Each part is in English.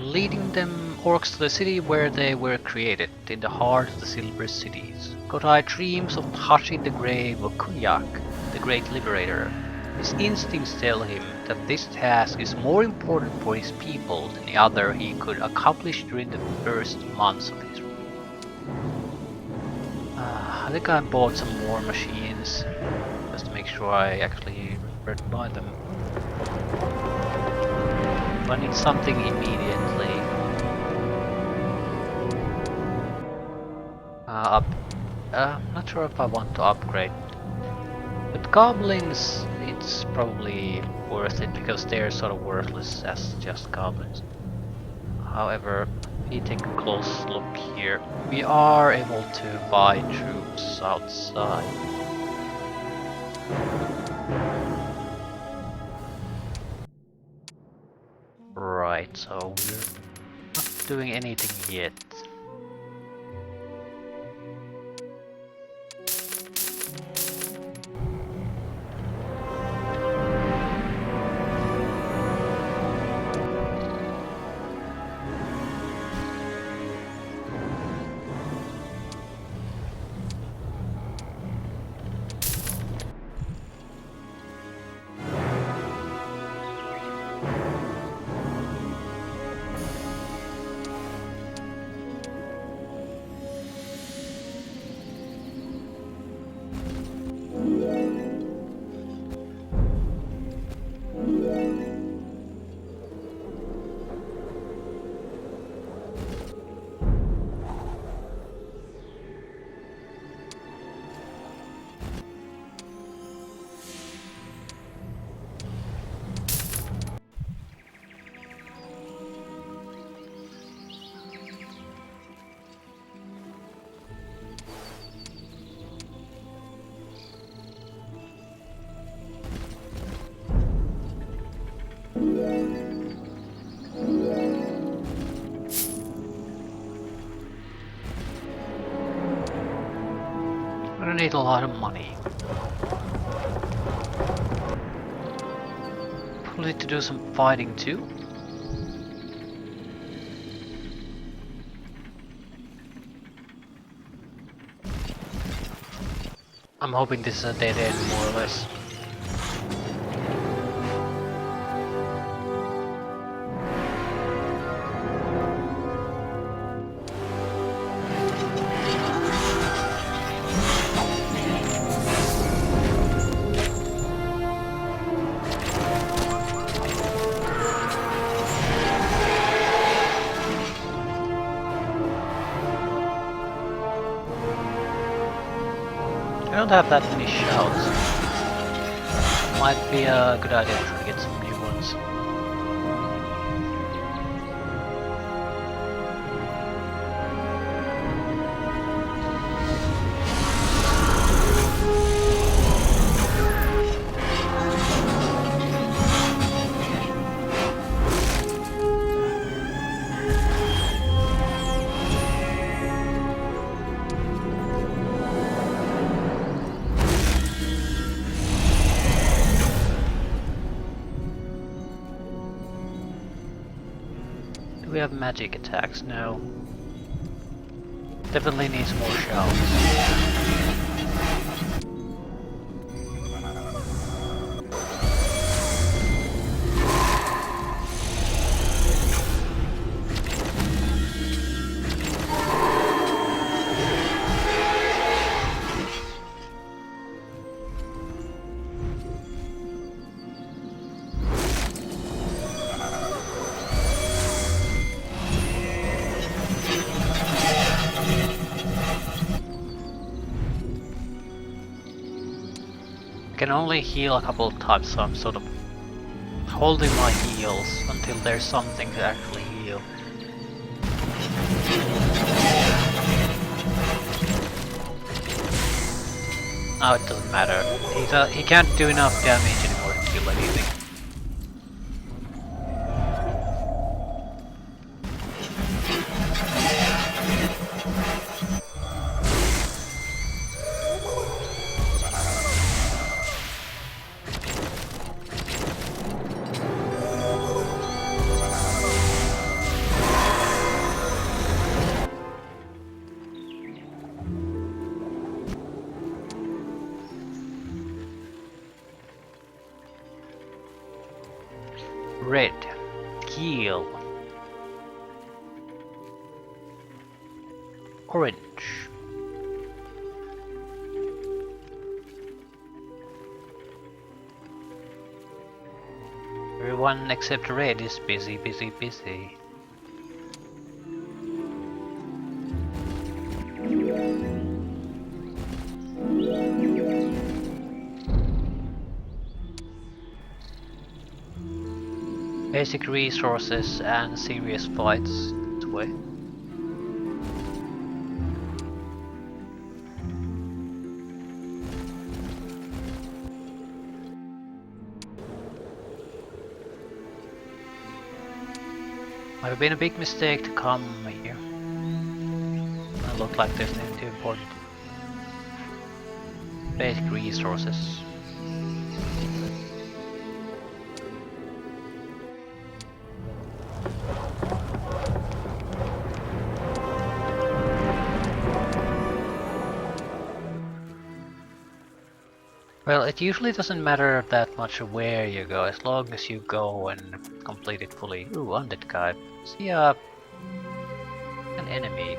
leading them orcs to the city where they were created, in the heart of the Silver Cities. Kotai dreams of touching the grave of Kunyak, the great liberator. His instincts tell him that this task is more important for his people than the other he could accomplish during the first months of his rule. I think I bought some more machines, just to make sure I actually remember to buy them. I need something immediately. Not sure if I want to upgrade. With goblins, it's probably worth it because they're sort of worthless as just goblins. However, if you take a close look here, we are able to buy troops outside. Right, so we're not doing anything yet. I'm gonna need a lot of money. Probably to do some fighting too. I'm hoping this is a dead end more or less. I don't have that many shouts. Might be a good idea to try to get some new ones. Do we have magic attacks? No. Definitely needs more shouts. I can only heal a couple of times, so I'm sort of holding my heals until there's something to actually heal. Now it doesn't matter. He can't do enough damage anymore to kill anything. Red. Keel. Orange. Everyone except Red is busy, busy, busy. Basic resources and serious fights that way. Might have been a big mistake to come here. Doesn't look like there's anything too important. Basic resources. Well, it usually doesn't matter that much where you go, as long as you go and complete it fully. Ooh, undead guy. See an enemy.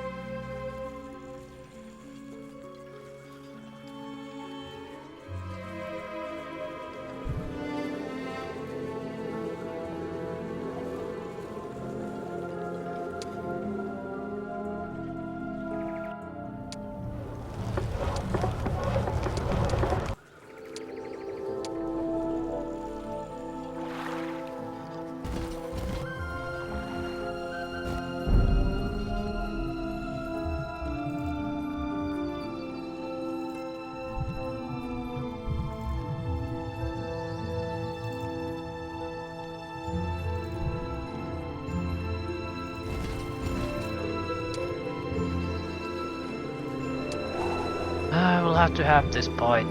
I will have to have this fight.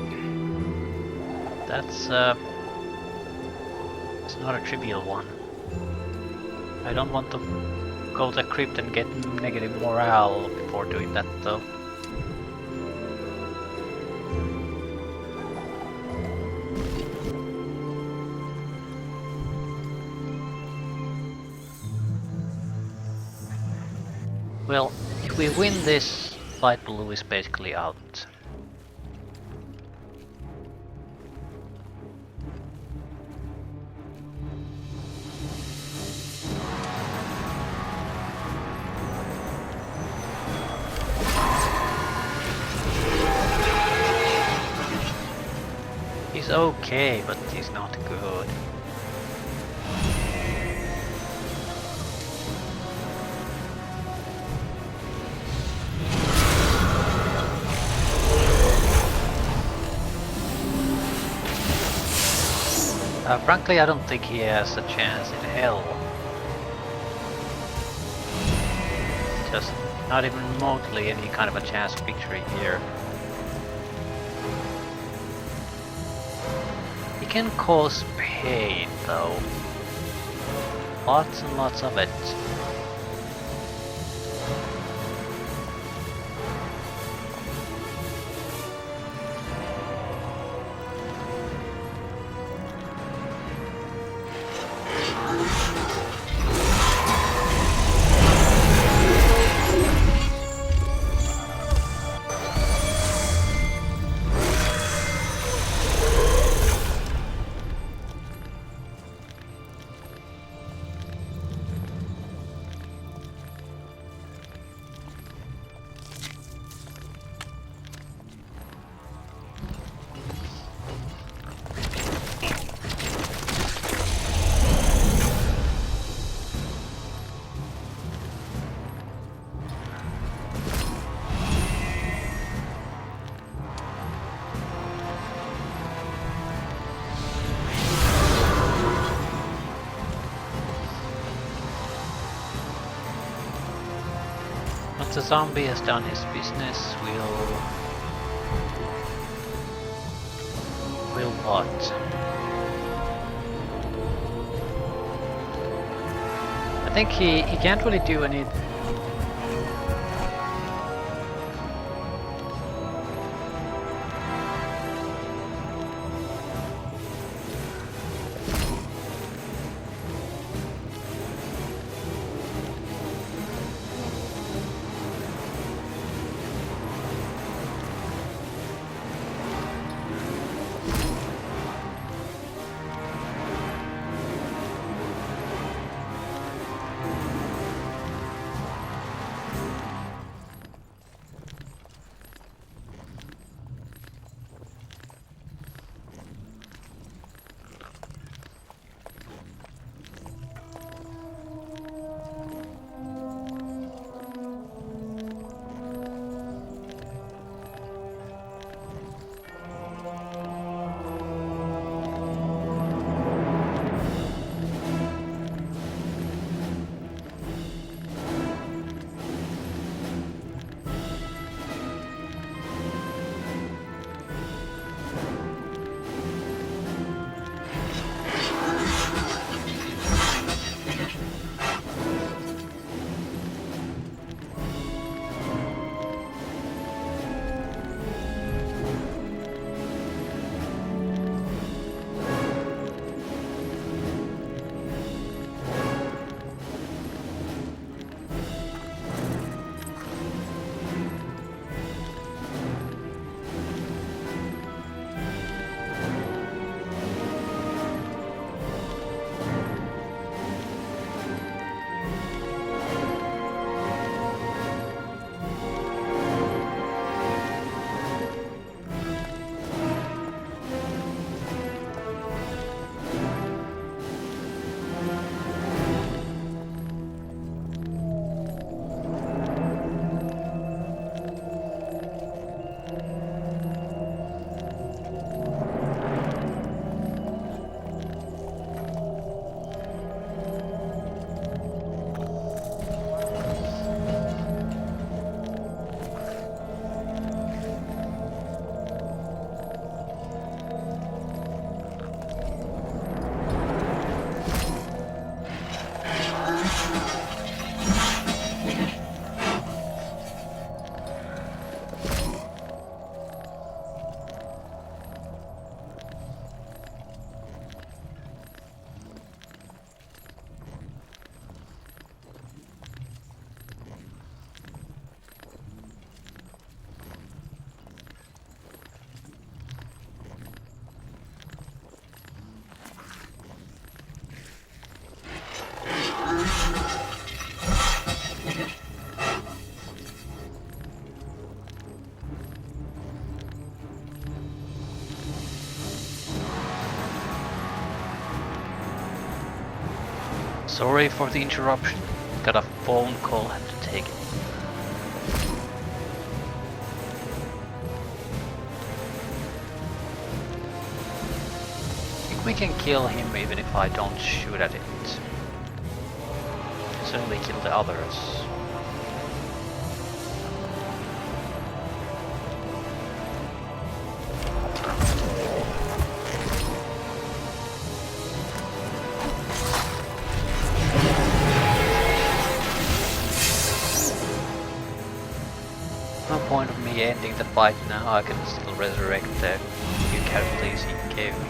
That's it's not a trivial one. I don't want to go to the crypt and get negative morale before doing that though. Well, if we win this, Light Blue is basically out. He's okay, but he's not good. Frankly, I don't think he has a chance in hell. Just not even remotely any kind of a chance of victory here. He can cause pain though. Lots and lots of it. Once the zombie has done his business, we'll what? I think he can't really do any. Sorry for the interruption. Got a phone call, had to take it. I think we can kill him even if I don't shoot at it. Certainly kill the others. No point of me ending the fight now, I can still resurrect the few casualties he gave me.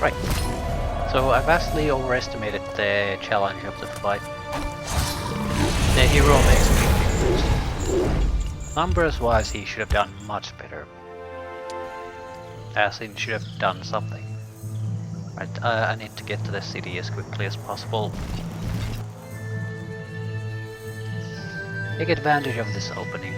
Right, so I vastly overestimated the challenge of the fight. The hero makes me confused. Numbers wise he should have done much better. As in should have done something. Right, I need to get to the city as quickly as possible. Take advantage of this opening.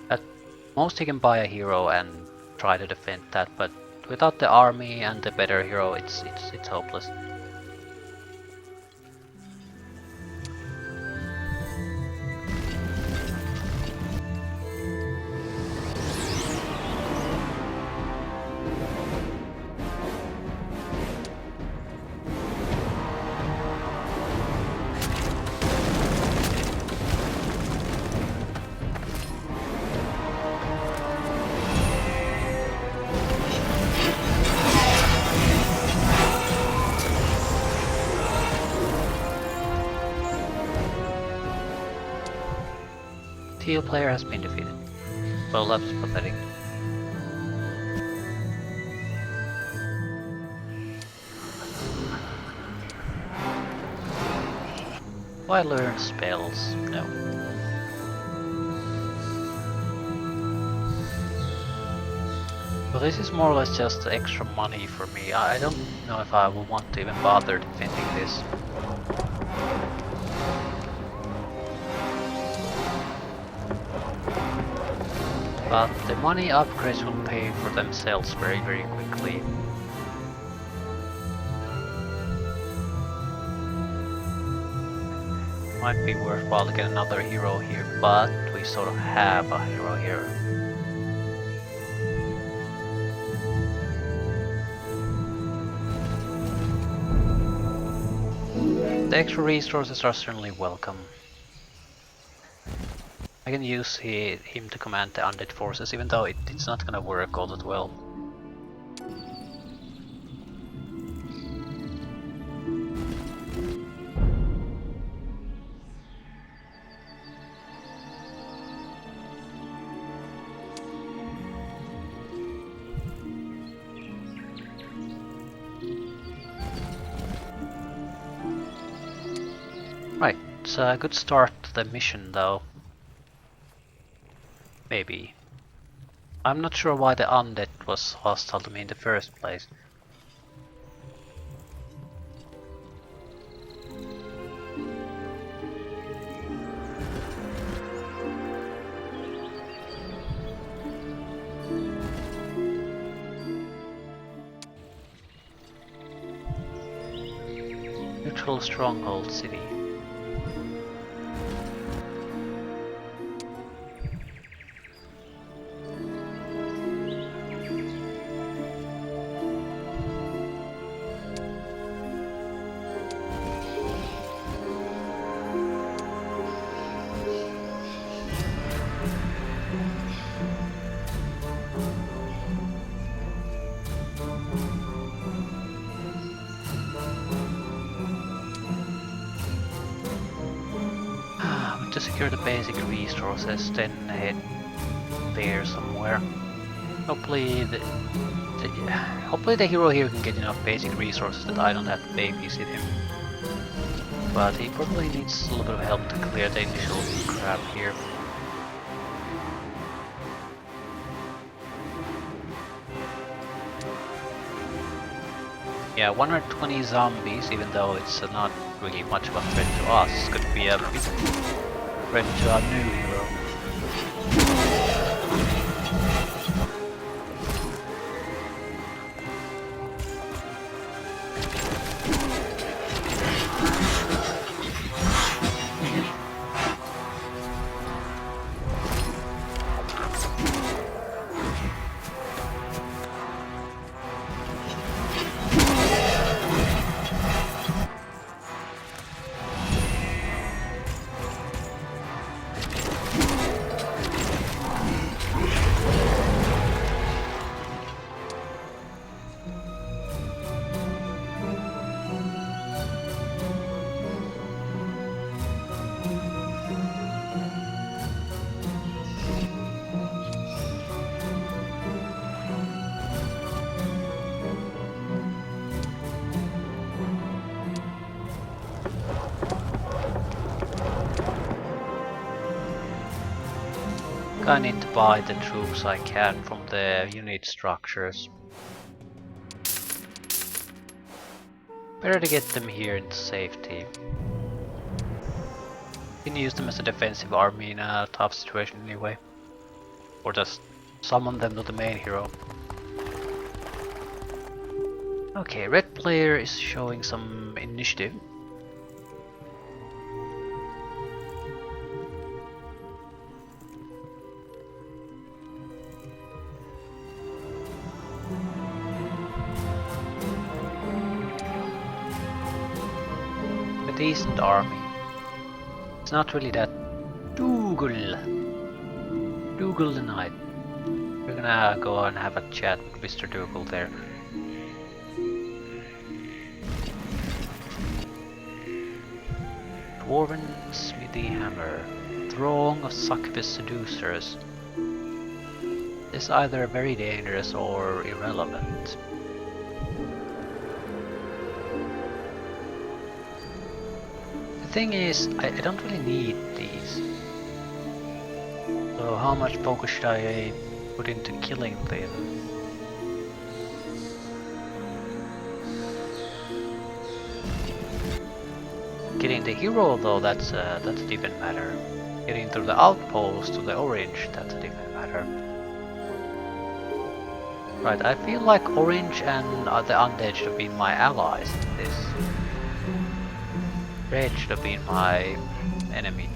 At most he can buy a hero and try to defend that, but without the army and the better hero it's hopeless. Teal player has been defeated. Well, that's pathetic. Why learn spells? No. Well, this is more or less just extra money for me. I don't know if I will want to even bother defending this. But the money upgrades will pay for themselves very quickly. Might be worthwhile to get another hero here, but we sort of have a hero here. The extra resources are certainly welcome. I can use him to command the undead forces, even though it's not gonna work all that well. Right, it's a good start to the mission though. Maybe. I'm not sure why the undead was hostile to me in the first place. Neutral stronghold city. To secure the basic resources, then head there somewhere. Hopefully the hero here can get enough basic resources that I don't have to babysit him. but he probably needs a little bit of help to clear the initial crap here. Yeah, 120 zombies, even though it's not really much of a threat to us, could be a big threat to our new hero. I need to buy the troops I can from the unit structures. Better to get them here in safety. You can use them as a defensive army in a tough situation anyway. Or just summon them to the main hero. Okay, red player is showing some initiative. Decent army. It's not really that Dougal the Knight. We're gonna go and have a chat with Mr. Dougal there. Dwarven Smithy Hammer. Throng of succubus seducers. Is either very dangerous or irrelevant. The thing is, I don't really need these. So how much focus should I put into killing them? Getting the hero though, that's a different matter. Getting to the outpost, to the orange, that's a different matter. Right, I feel like orange and the undead should have been my allies in this. Red should have been my enemy.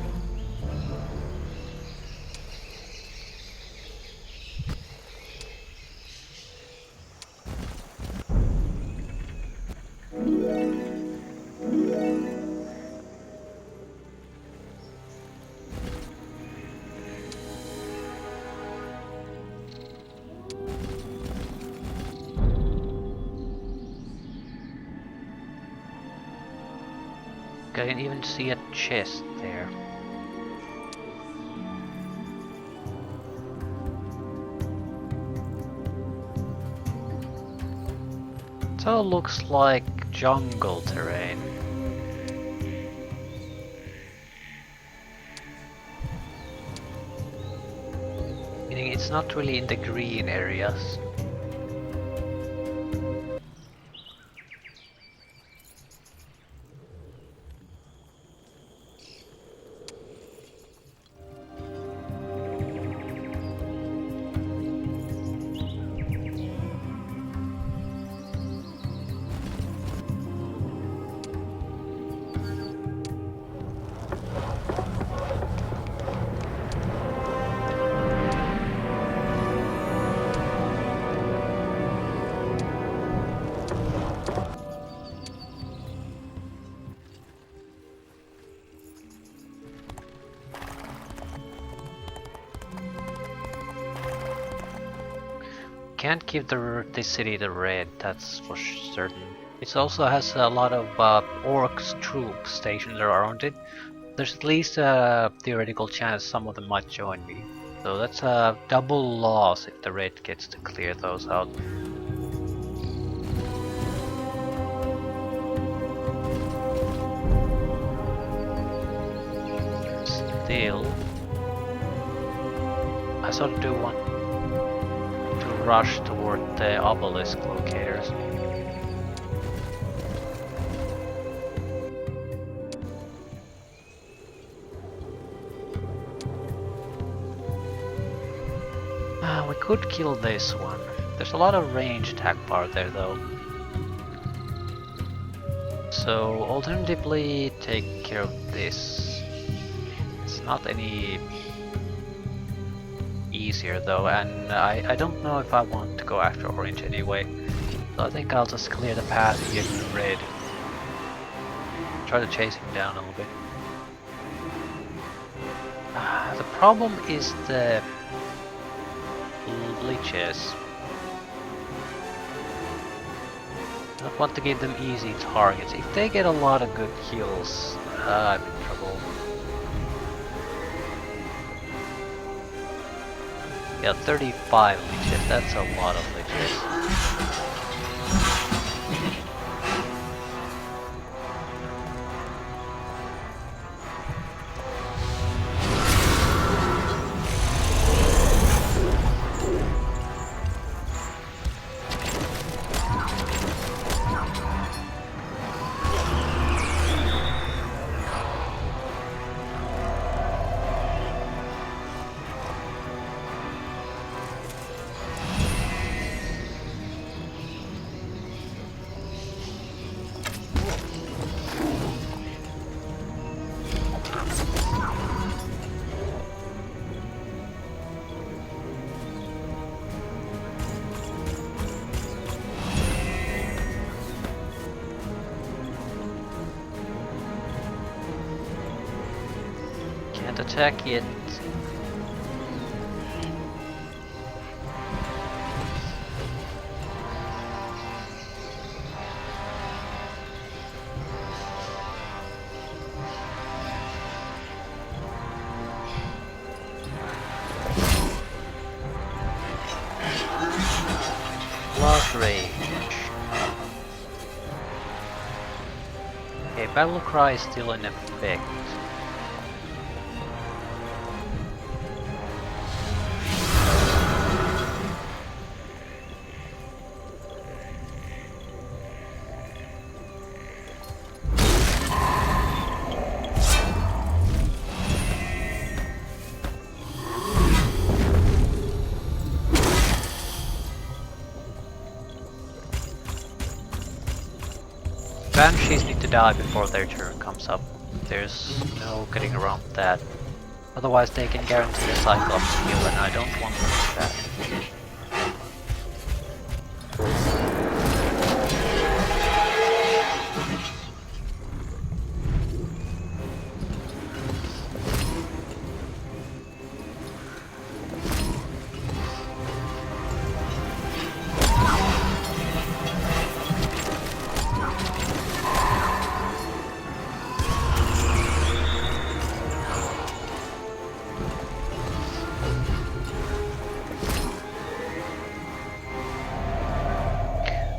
I can even see a chest there. It all looks like jungle terrain. Meaning it's not really in the green areas. Can't give this city the red, that's for certain. It also has a lot of orcs troops stationed around it. There's at least a theoretical chance some of them might join me. So that's a double loss if the red gets to clear those out. still, I sort of do want to rush toward the obelisk locators. We could kill this one. There's a lot of range attack power there though. So alternatively take care of this. It's not any easier though, and I don't know if I want to go after orange anyway. So I think I'll just clear the path here to red. Try to chase him down a little bit. The problem is the leeches. I don't want to give them easy targets. If they get a lot of good kills, I'm in trouble. Yeah, 35 leeches, that's a lot of leeches. Can't attack it. Lost range. Okay, battle cry is still in effect. Banshees need to die before their turn comes up. There's no getting around that. Otherwise they can guarantee a Cyclops kill and I don't want them to do that.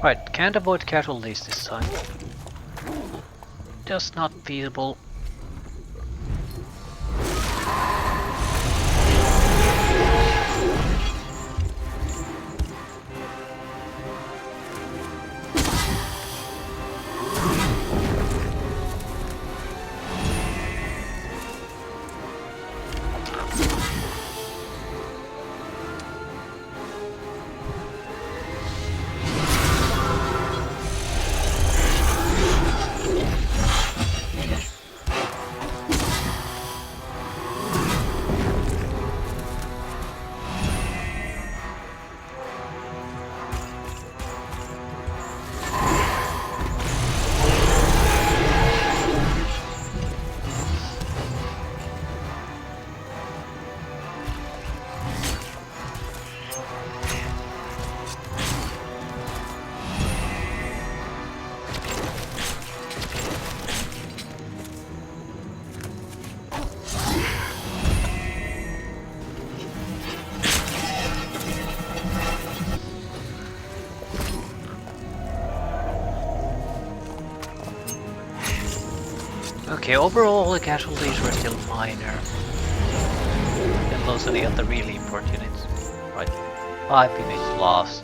Right, can't avoid casualties this time. Just not feasible. Okay, overall the casualties were still minor. close any of the really important units. Right, 5 units lost.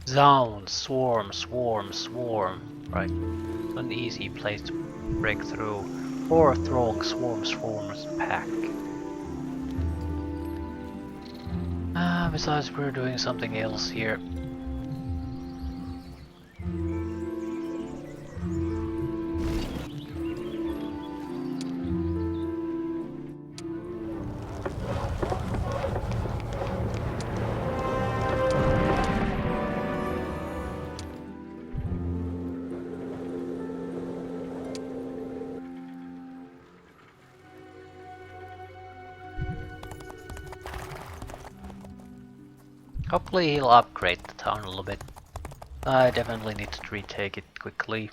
Zone, swarm, swarm, swarm. Right, an easy place to break through. Or throwing swarm, swarms, pack. Besides, we're doing something else here. Hopefully he'll upgrade the town a little bit. I definitely need to retake it quickly.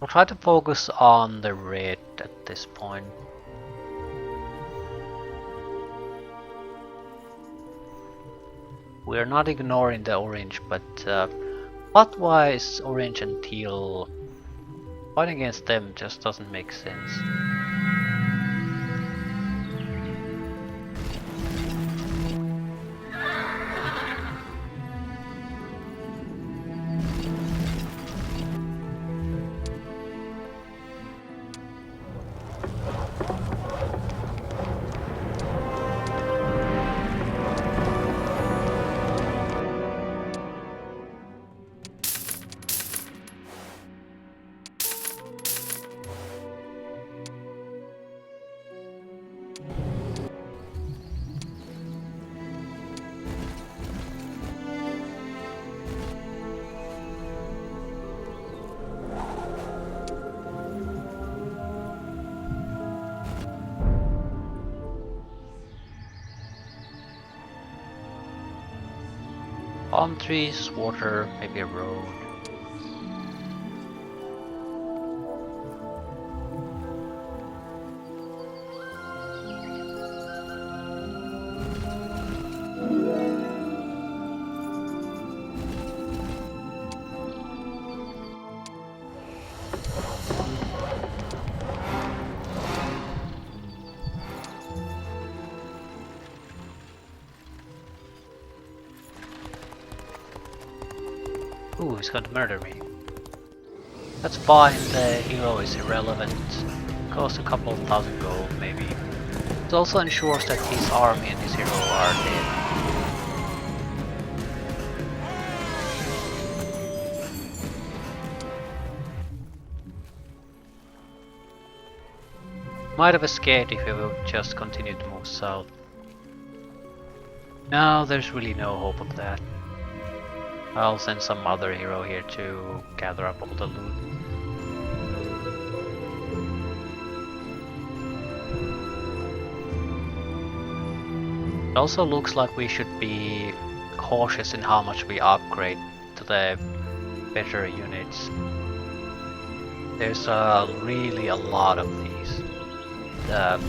I'll try to focus on the red at this point. We're not ignoring the orange, but plot-wise, orange and teal fighting against them just doesn't make sense. Palm trees, water, maybe a road. Ooh, he's gonna murder me. That's fine, the hero is irrelevant. Costs a couple of thousand gold, maybe. It also ensures that his army and his hero are dead. Might have escaped if he would just continue to move south. Now there's really no hope of that. I'll send some other hero here to gather up all the loot. It also looks like we should be cautious in how much we upgrade to the better units. There's really a lot of these. The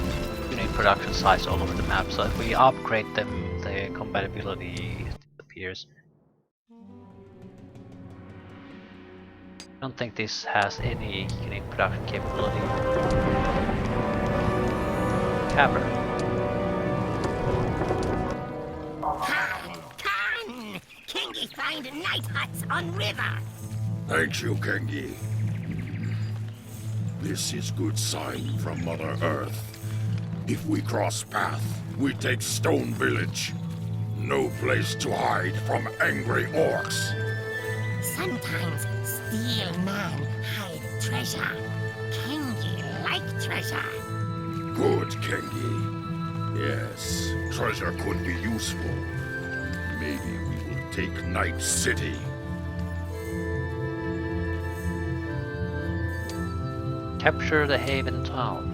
unit production size all over the map, so if we upgrade them, the compatibility disappears. I don't think this has any unit production capability. Cavern. Khan! Kingi find night huts on river! Thank you, Kengi. This is good sign from Mother Earth. If we cross path, we take Stone Village. No place to hide from angry orcs. Sometimes Steel man hide treasure. Kengi like treasure. Good, Kengi. Yes, treasure could be useful. Maybe we will take Night City. Capture the Haven town.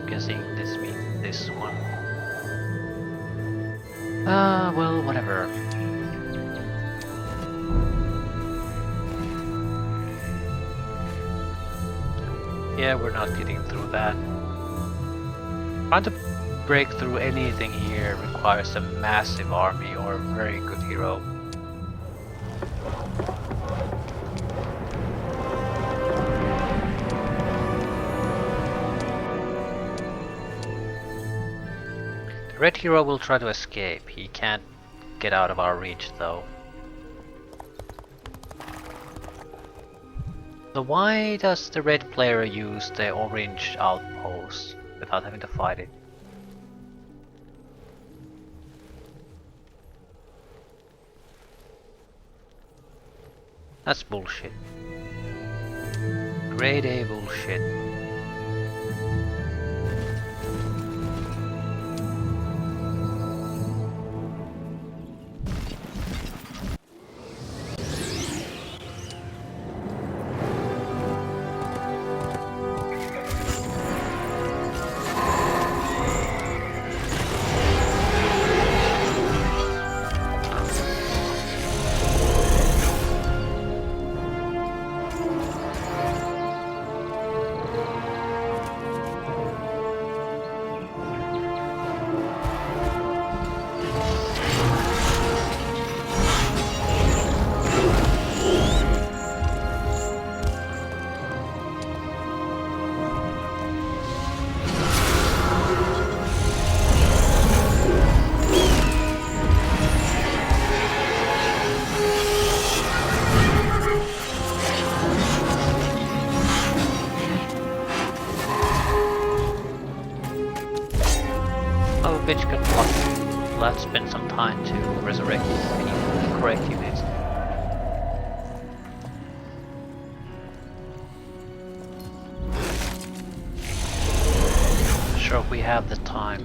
Guessing this means this one. Well, whatever. Yeah, we're not getting through that. Trying to break through anything here requires a massive army or a very good hero. The red hero will try to escape. He can't get out of our reach though. So why does the red player use the orange outpost without having to fight it? That's bullshit. Grade A bullshit. Oh, bitch got lucky. Let's spend some time to resurrect the correct units. Sure, we have the time.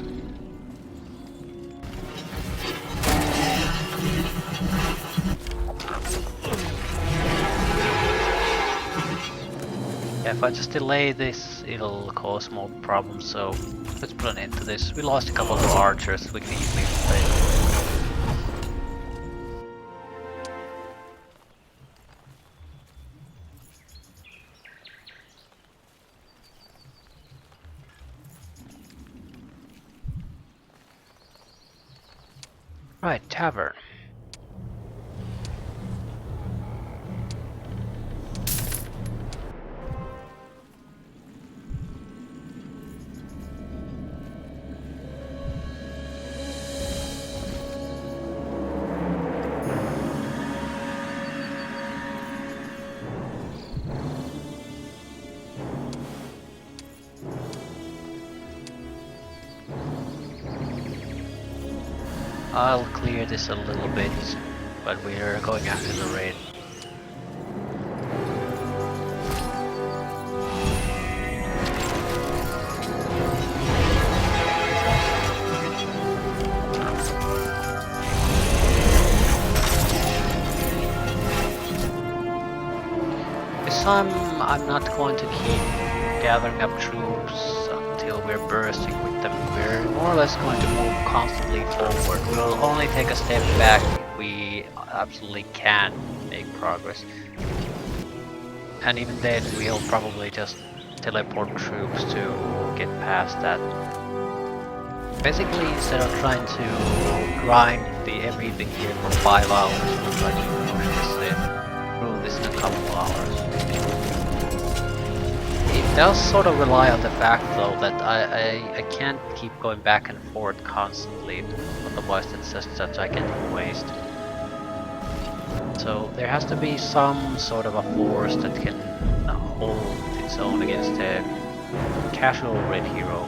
Yeah, if I just delay this, it'll cause more problems, so let's put an end to this. We lost a couple of archers, we can easily replace. Right, tavern. I'll clear this a little bit, but we're going after the raid. This time I'm not going to keep gathering up troops until we're bursting with them. We're more or less going to move constantly forward. We'll only take a step back if we absolutely can make progress. And even then we'll probably just teleport troops to get past that. Basically, instead of trying to grind everything here for 5 hours, we'll try to push this through this in a couple of hours. It does sort of rely on the fact though that I can't keep going back and forth constantly, otherwise it's just such a gigantic waste. So there has to be some sort of a force that can hold its own against a casual red hero.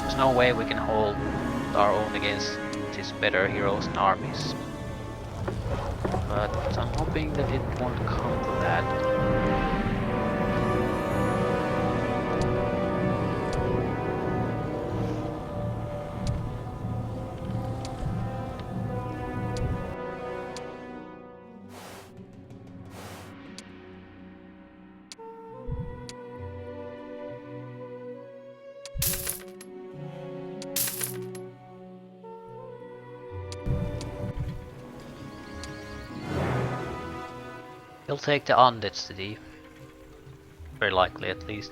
There's no way we can hold our own against his better heroes and armies. but I'm hoping that it won't come to that. He'll take the undead city. Very likely, at least.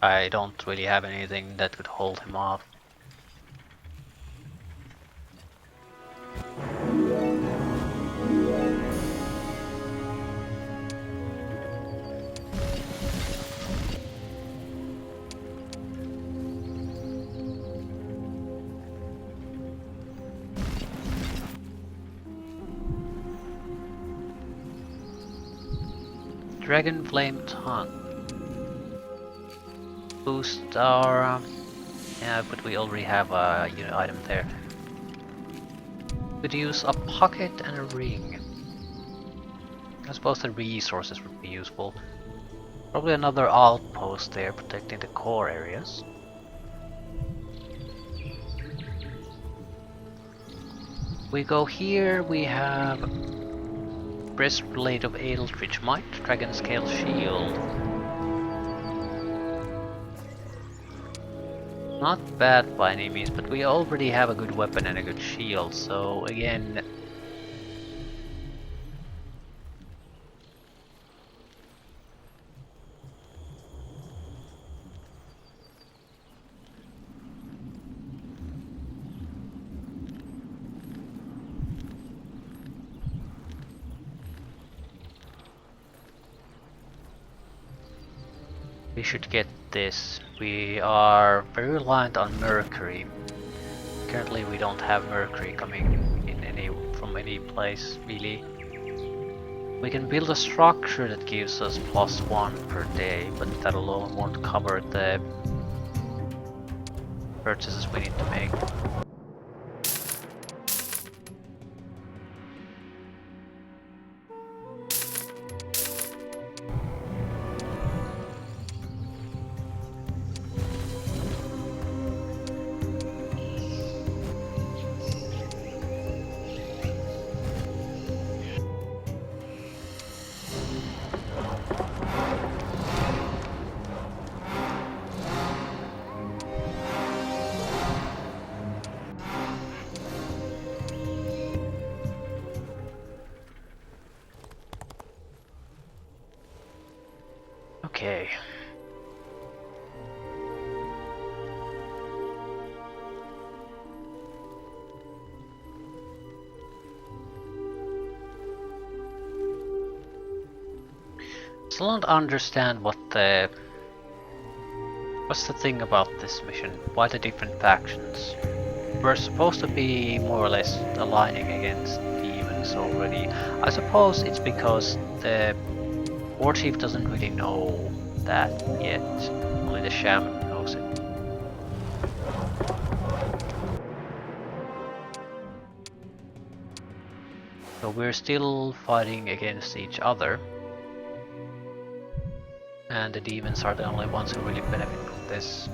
I don't really have anything that could hold him off. Dragon Flame Tongue. Boost our... yeah, but we already have a unit item there. Could use a pocket and a ring. I suppose the resources would be useful. Probably another outpost there protecting the core areas. We go here, we have Breastplate of Eldritch Might, Dragon Scale Shield. Not bad by any means, but we already have a good weapon and a good shield, so again... we should get this. We are very reliant on Mercury. Currently we don't have Mercury coming in from any place, really. We can build a structure that gives us +1 per day, but that alone won't cover the purchases we need to make. Okay. Still don't understand what's the thing about this mission? Why the different factions? We're supposed to be more or less aligning against demons already. I suppose it's because the War Chief doesn't really know that yet. Only the Shaman knows it. So we're still fighting against each other. And the demons are the only ones who really benefit from this.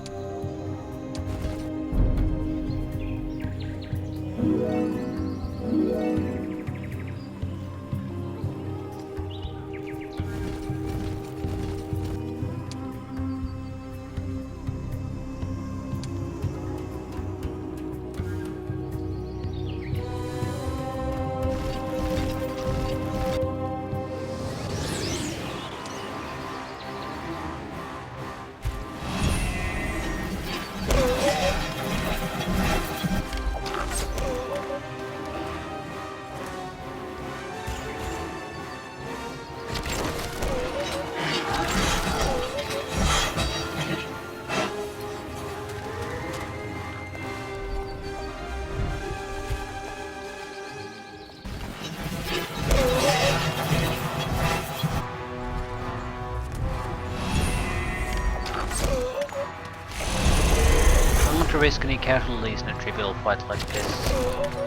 want to risk any casualties in a trivial fight like this.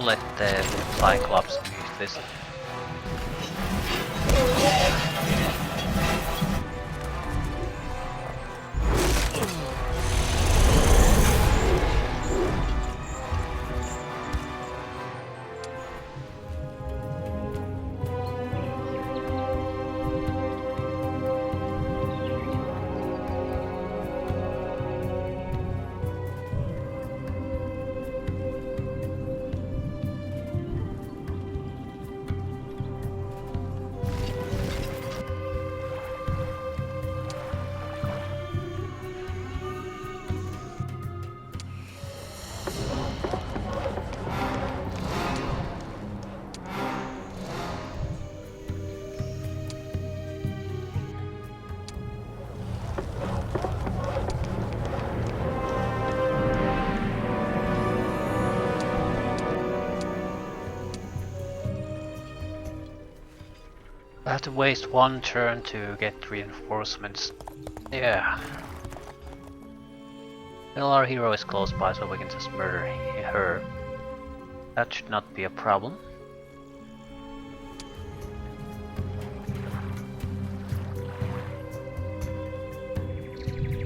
Let the Cyclops use this. I have to waste one turn to get reinforcements. Yeah. Well, our hero is close by, so we can just murder her. That should not be a problem.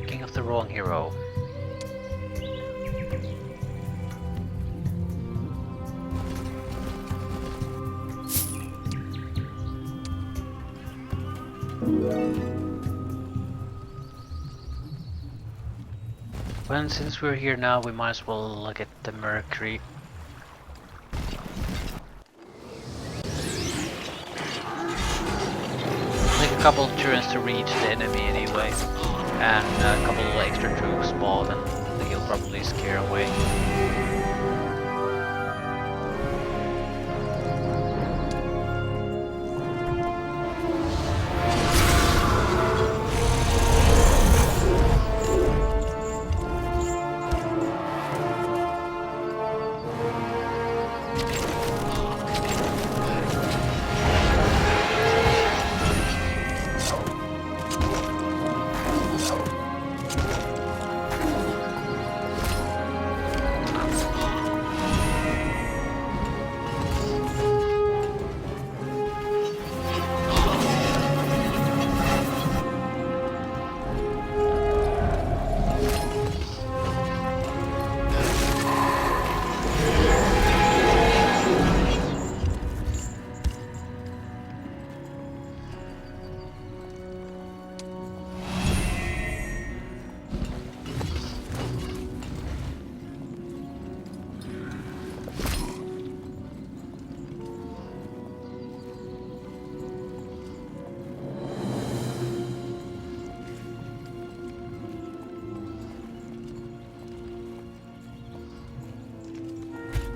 King of the wrong hero. Well, since we're here now, we might as well get the Mercury. Take a couple turns to reach the enemy anyway, and a couple of extra troops spawn, and he'll probably scare away.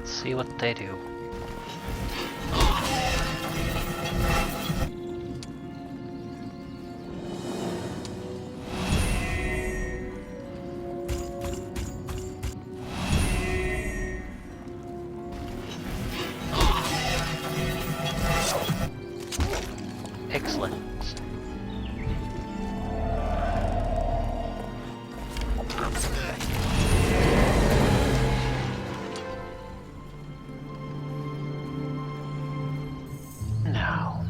See what they do. Excellent. Now.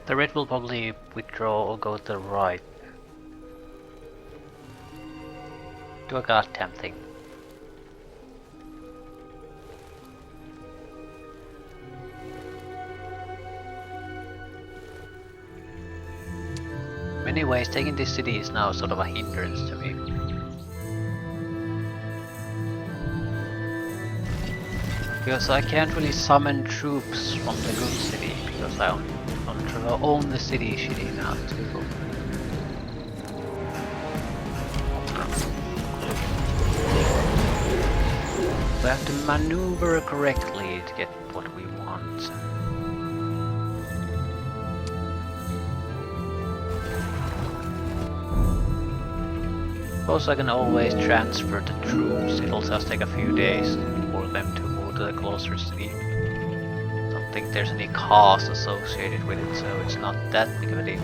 The red will probably withdraw or go to the right. Do a goddamn thing. Anyways, taking this city is now sort of a hindrance to me. Because I can't really summon troops from the good city, because I don't own the city shitty enough to. We have to maneuver correctly to get what we want. Suppose I can always transfer the troops, it'll just take a few days for them to move to the closer city. Don't think there's any cost associated with it, so it's not that big of a deal.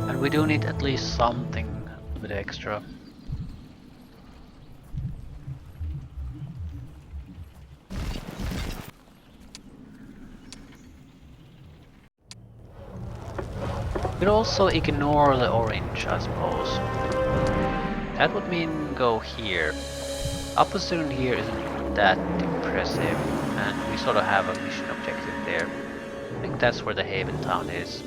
And we do need at least something a bit extra. We'd also ignore the orange, I suppose. That would mean go here. Opposition here isn't that impressive, and we sort of have a mission objective there. I think that's where the Haven Town is.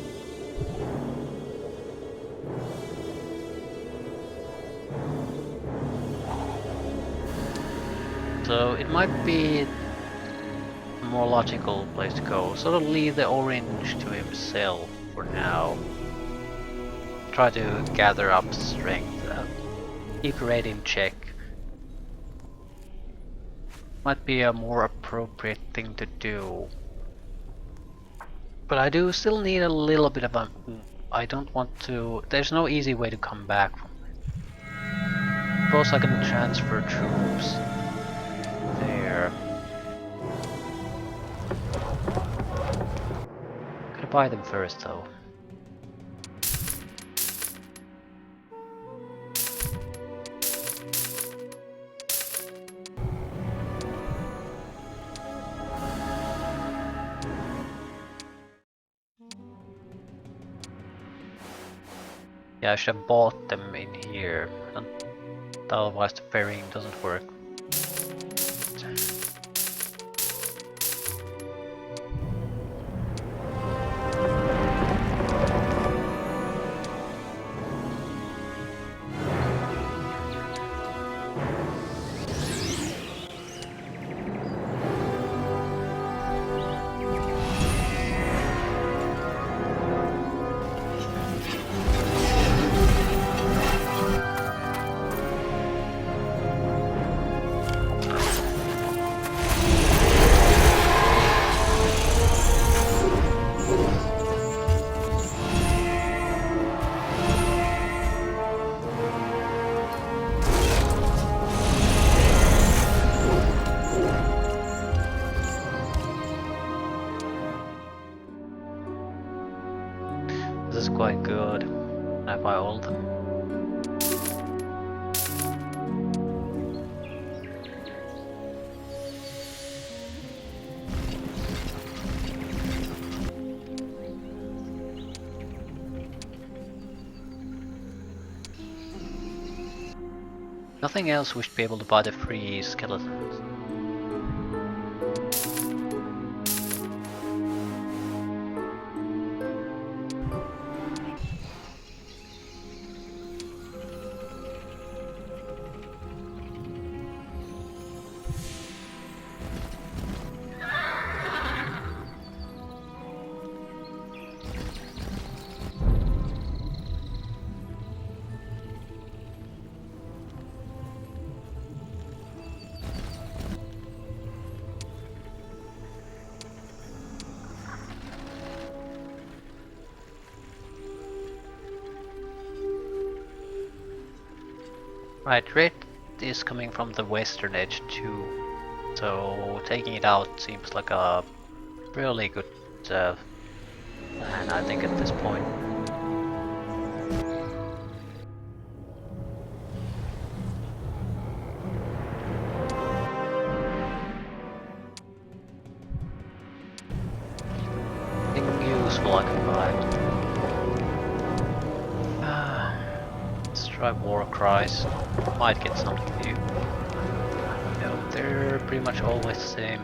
So it might be a more logical place to go. Sort of leave the orange to himself for now. Try to gather up strength. Keep raid in check. Might be a more appropriate thing to do. But I do still need a little bit of a... I don't want to... There's no easy way to come back from it. Suppose I can transfer troops. There. Gotta buy them first though. Yeah, I should have bought them in here. Otherwise the ferrying doesn't work. This is quite good. I buy all of them. Nothing else we should be able to buy the free skeletons. Right, red is coming from the western edge too, so taking it out seems like a really good plan, I think, at this point. Anything useful I can buy. Let's try war cries. Might get something new. No, they're pretty much always the same.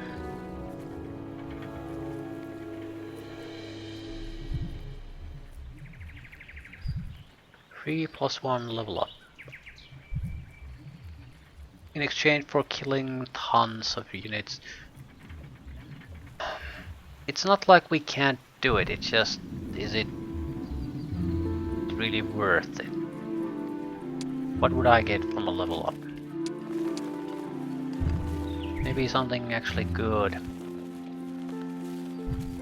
3+1 level up. In exchange for killing tons of units. It's not like we can't do it, it's just, is it really worth it? What would I get from a level up? Maybe something actually good.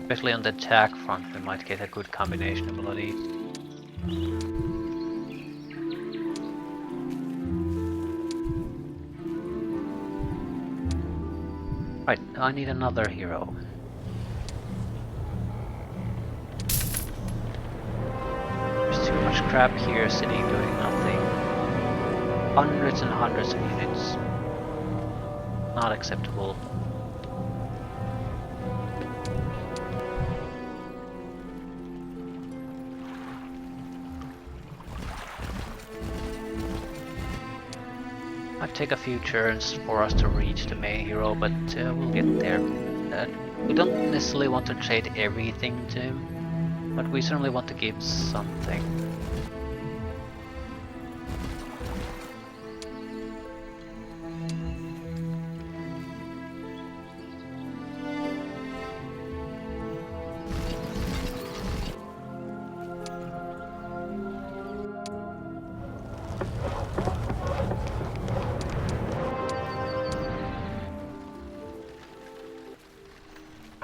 Especially on the attack front, we might get a good combination ability. Right, I need another hero. There's too much crap here sitting doing nothing. Hundreds and hundreds of units. Not acceptable. Might take a few turns for us to reach the main hero, but we'll get there. We don't necessarily want to trade everything to him, but we certainly want to give something.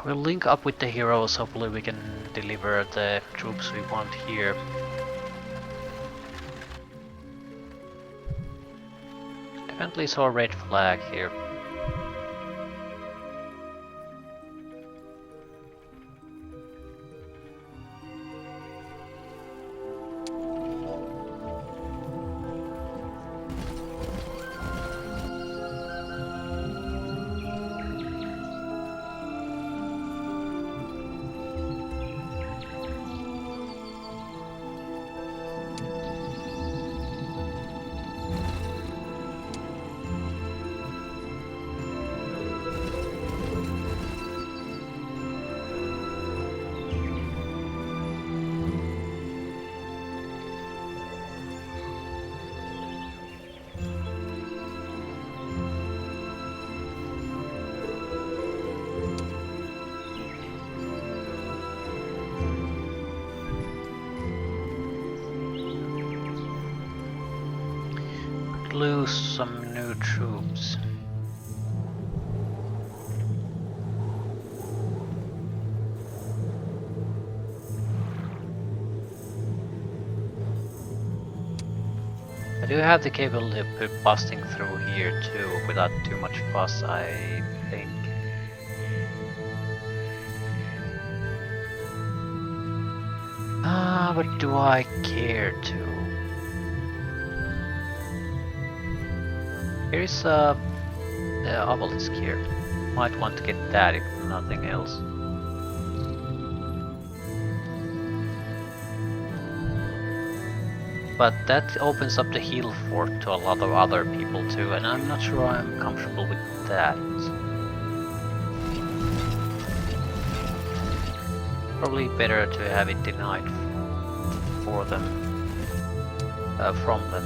We'll link up with the heroes, hopefully we can deliver the troops we want here. Definitely saw a red flag here. Lose some new troops. I do have the capability of busting through here too, without too much fuss, I think. But do I care to? Here is the obelisk here. Might want to get that if nothing else. But that opens up the heal fort to a lot of other people too, and I'm not sure I'm comfortable with that. Probably better to have it denied for them, from them.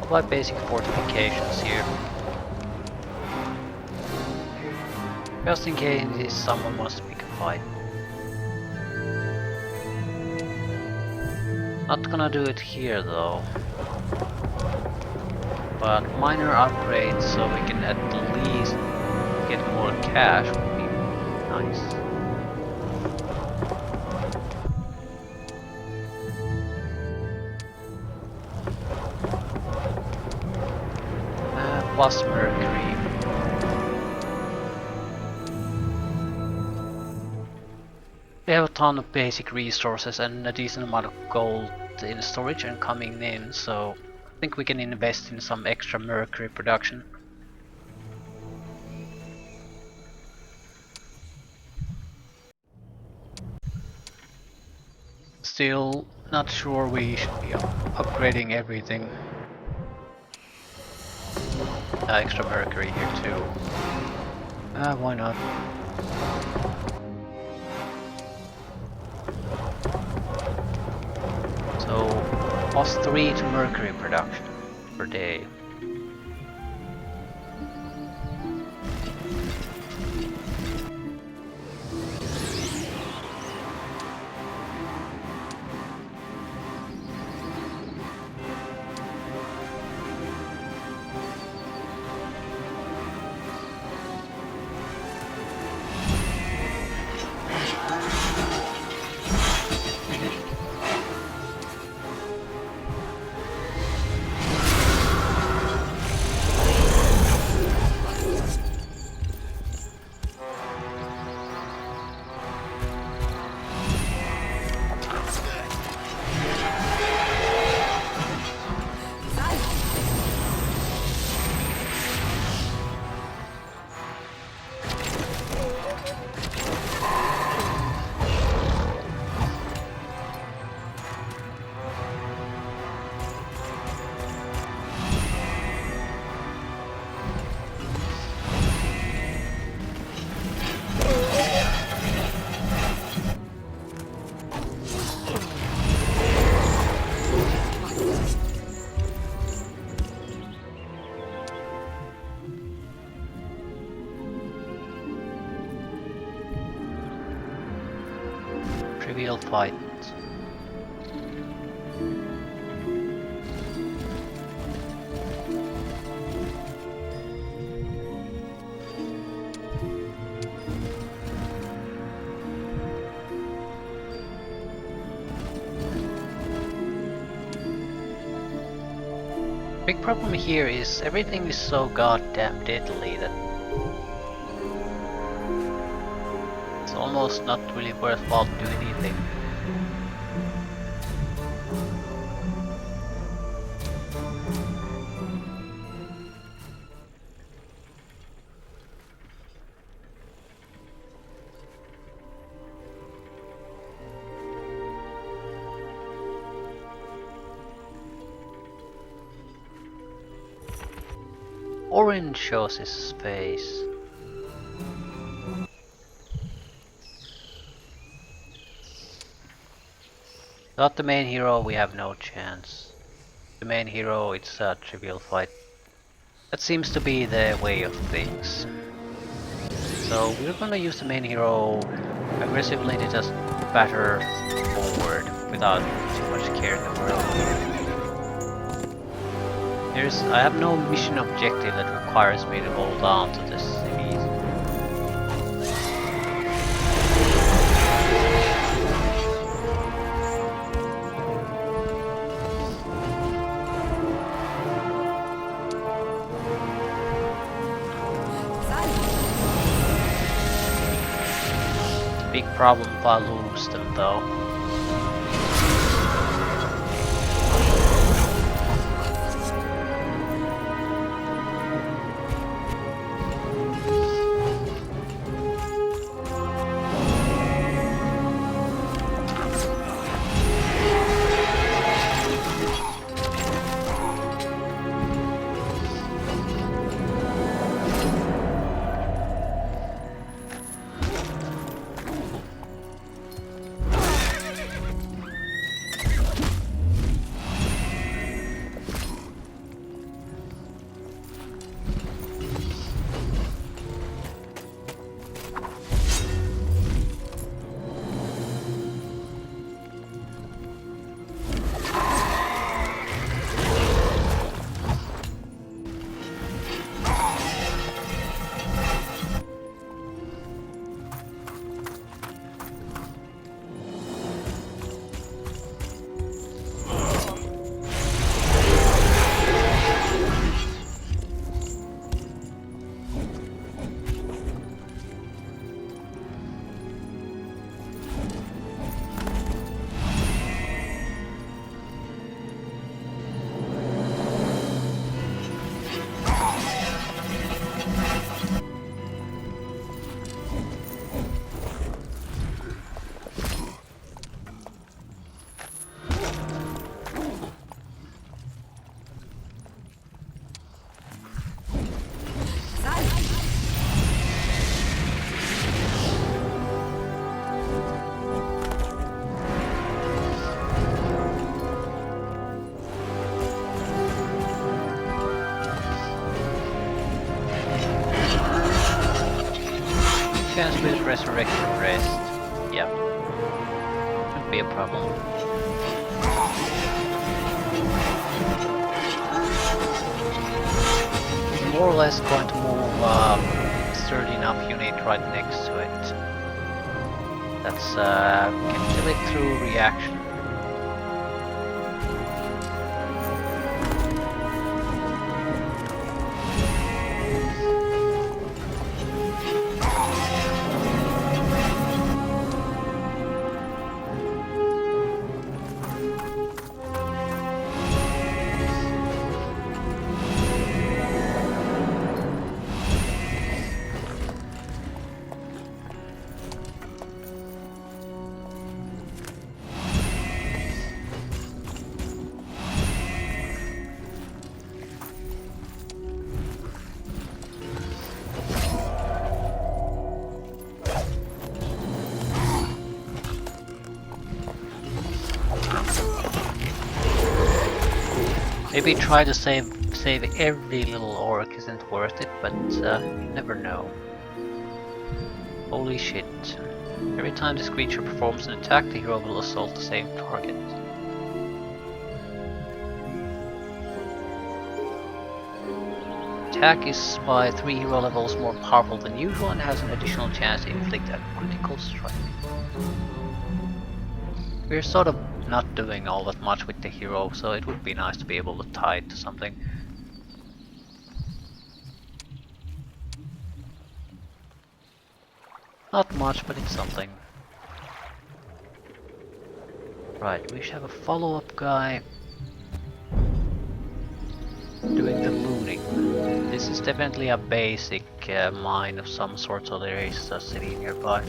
Apply basic fortifications here. Just in case someone wants to pick a fight. Not gonna do it here though. But minor upgrades so we can at least get more cash would be nice. Plus Mercury. We have a ton of basic resources and a decent amount of gold in storage and coming in, so I think we can invest in some extra Mercury production. Still not sure we should be upgrading everything. Extra Mercury here too. Why not? So, +3 to mercury production per day. Trivial fight. Big problem here is everything is so goddamn deadly that it's almost not really worthwhile to do anything. Orange shows his face. Without the main hero, we have no chance. The main hero, it's a trivial fight. That seems to be the way of things. So we're gonna use the main hero aggressively to just batter forward without too much care in the world. I have no mission objective that requires me to hold on to the cities. Big problem if I lose them though. chance with resurrection rest. Yeah, shouldn't be a problem. More or less going to move sturdy enough unit right next to it. That's can kill it through reaction. Maybe try to save every little orc isn't worth it, but you never know. Holy shit. Every time this creature performs an attack, the hero will assault the same target. Attack is by 3 hero levels more powerful than usual and has an additional chance to inflict a critical strike. We're sort of not doing all that much with the hero, so it would be nice to be able to tie it to something. Not much, but it's something. Right, we should have a follow-up guy doing the looting. This is definitely a basic mine of some sort, so there is a city nearby.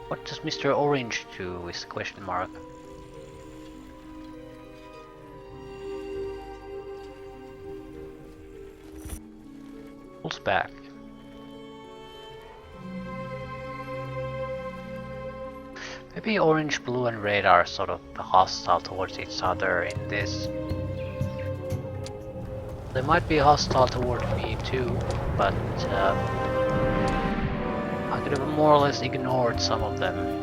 What does Mr. Orange do is the question mark. Pulls back. Maybe orange, blue and red are sort of hostile towards each other in this. They might be hostile toward me too, but I could have more or less ignored some of them.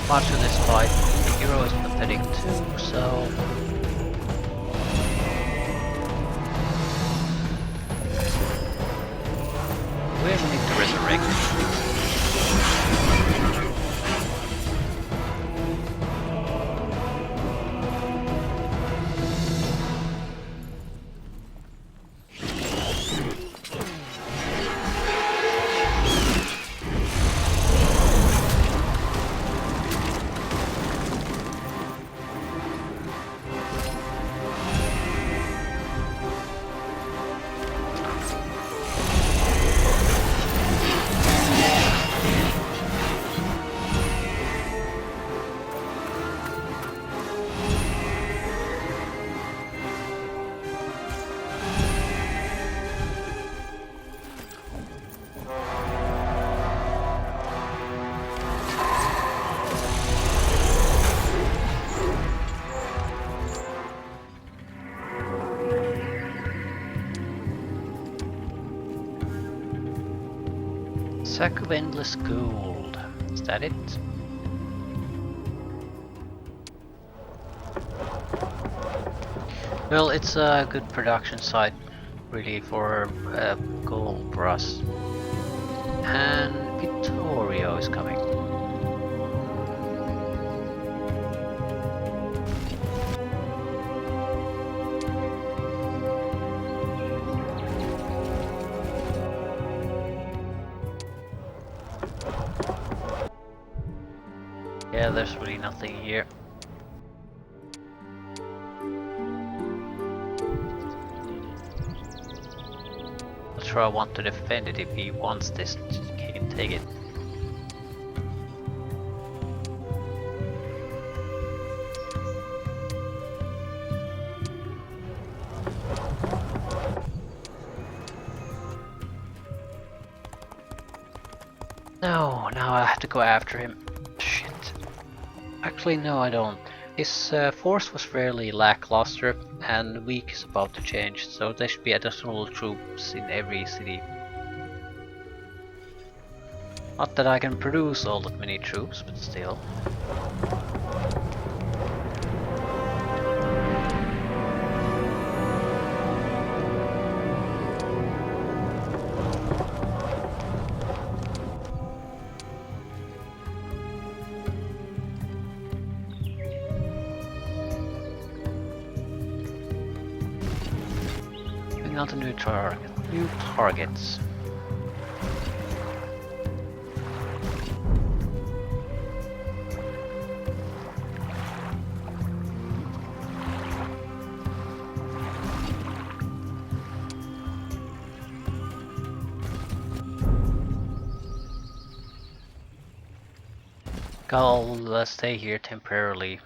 Much of this fight, the hero is pathetic too, so... we have need to resurrect. Sack of endless gold. Is that it? Well, it's a good production site, really, for gold for us. And Vittorio is coming. Yeah, there's really nothing here. Not sure I want to defend it. If he wants this, he can take it. No, now I have to go after him. Shit. Actually, no, I don't. His force was fairly lackluster, and weak is about to change, so there should be additional troops in every city. Not that I can produce all that many troops, but still. Moving on to new targets. I'll stay here temporarily.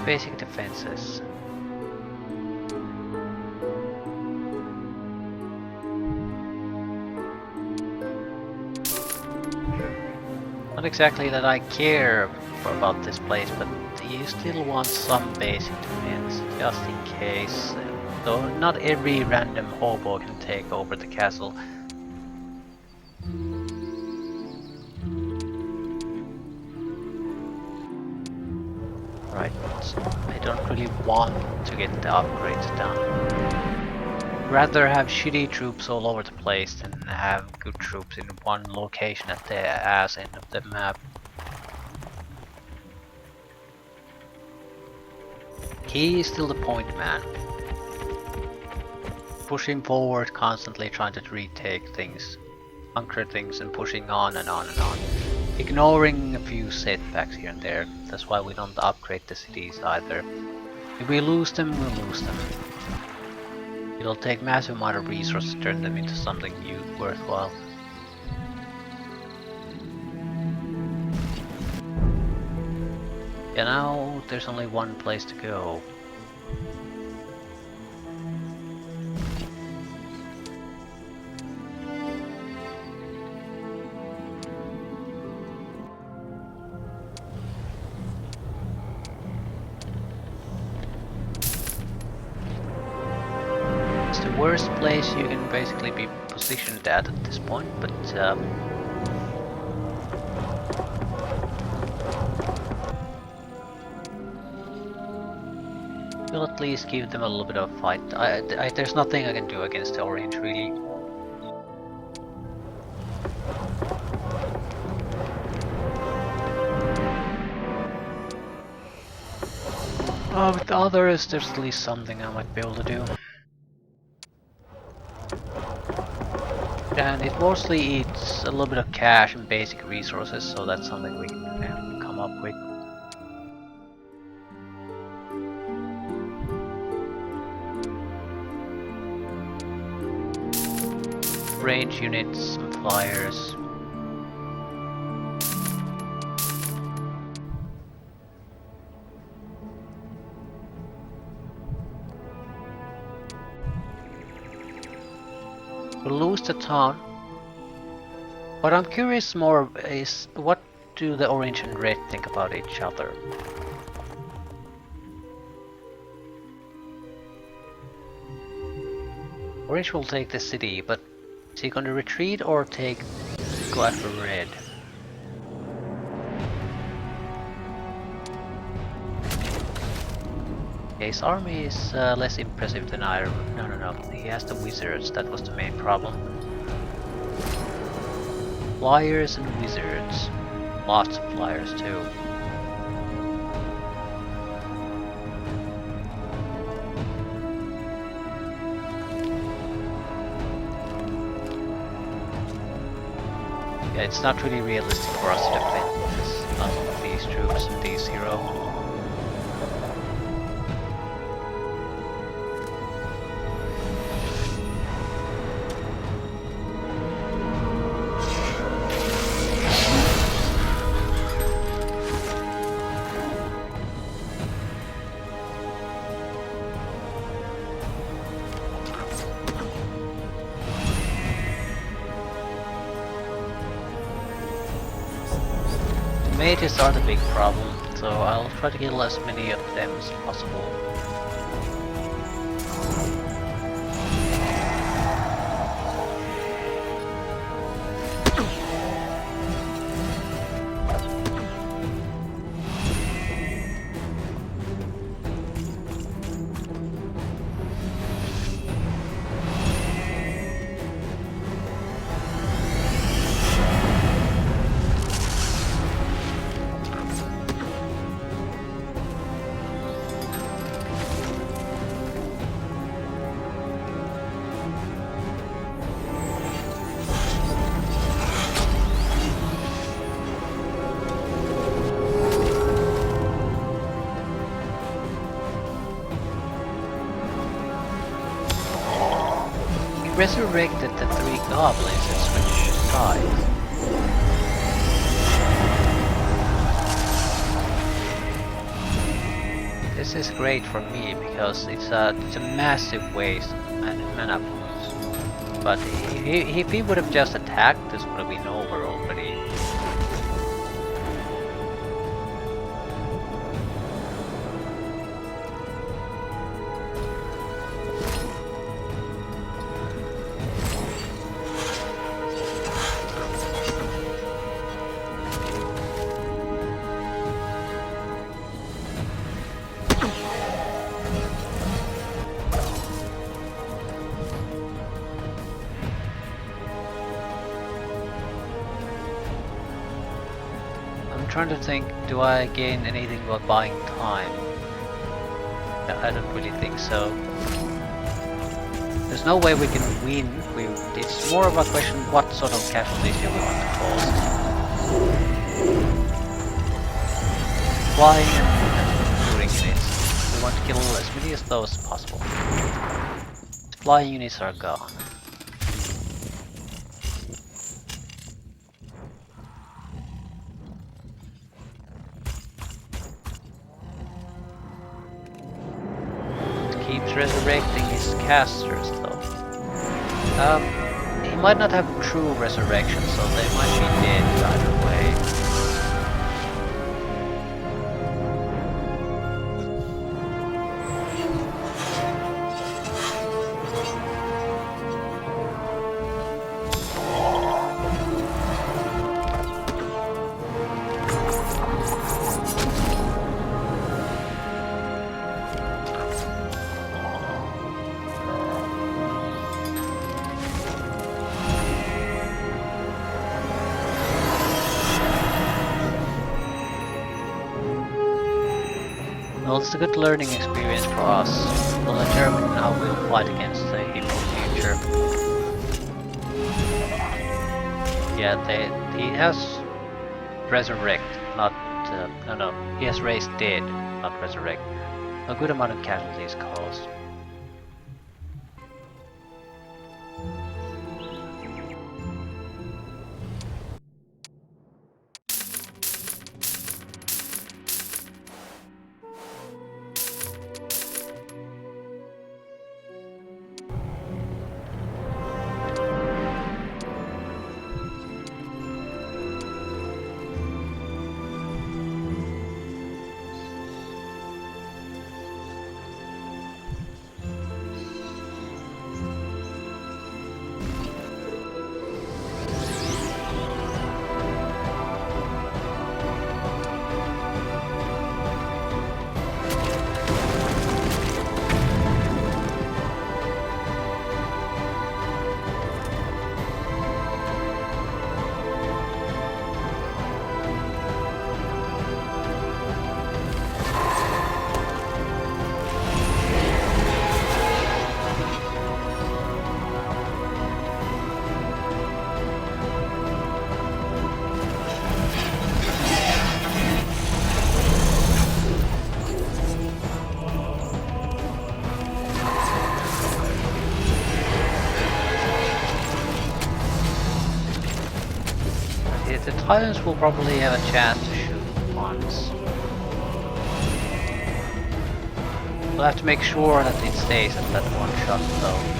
Basic defenses. Not exactly that I care about this place, but you still want some basic defense, just in case. Though not every random hobo can take over the castle. Right, I don't really want to get the upgrades done. Rather have shitty troops all over the place than have good troops in one location at the ass end of the map. He is still the point man. Pushing forward, constantly trying to retake things, conquer things, and pushing on and on and on. Ignoring a few setbacks here and there. That's why we don't upgrade the cities either. If we lose them, we'll lose them. It'll take massive amount of resources to turn them into something new, worthwhile. Yeah, now there's only one place to go. It's the worst place you can basically be positioned at this point, but we'll at least give them a little bit of a fight. There's nothing I can do against the orange, really. With the others, there's at least something I might be able to do. And it mostly eats a little bit of cash and basic resources, so that's something we can come up with. Range units, some flyers. We'll lose the town. What I'm curious more is what do the orange and red think about each other? Orange will take the city, but is he going to retreat or go after red? His army is less impressive than Iron. No. He has the wizards. That was the main problem. Flyers and wizards. Lots of flyers too. Yeah, it's not really realistic for us to defend none of these troops in D0. Mages are the big problem, so I'll try to kill as many of them as possible. Resurrected the 3 goblins and switched sides. This is great for me because it's a massive waste of mana points. But if he would have just attacked, this would have been over already. I'm trying to think, do I gain anything by buying time? I don't really think so. There's no way we can win. It's more of a question what sort of casualties do we want to cause. Flying and shooting units. We want to kill as many as those as possible. Flying units are gone. Keeps resurrecting his casters though. He might not have true resurrection, so they might be dead either way. Well, it's a good learning experience for us. We'll determine how we'll fight against the evil future. Yeah, he has resurrect, not no. He has raised dead, not resurrect. A good amount of casualties caused. The Titans will probably have a chance to shoot once. We'll have to make sure that it stays at that one shot though.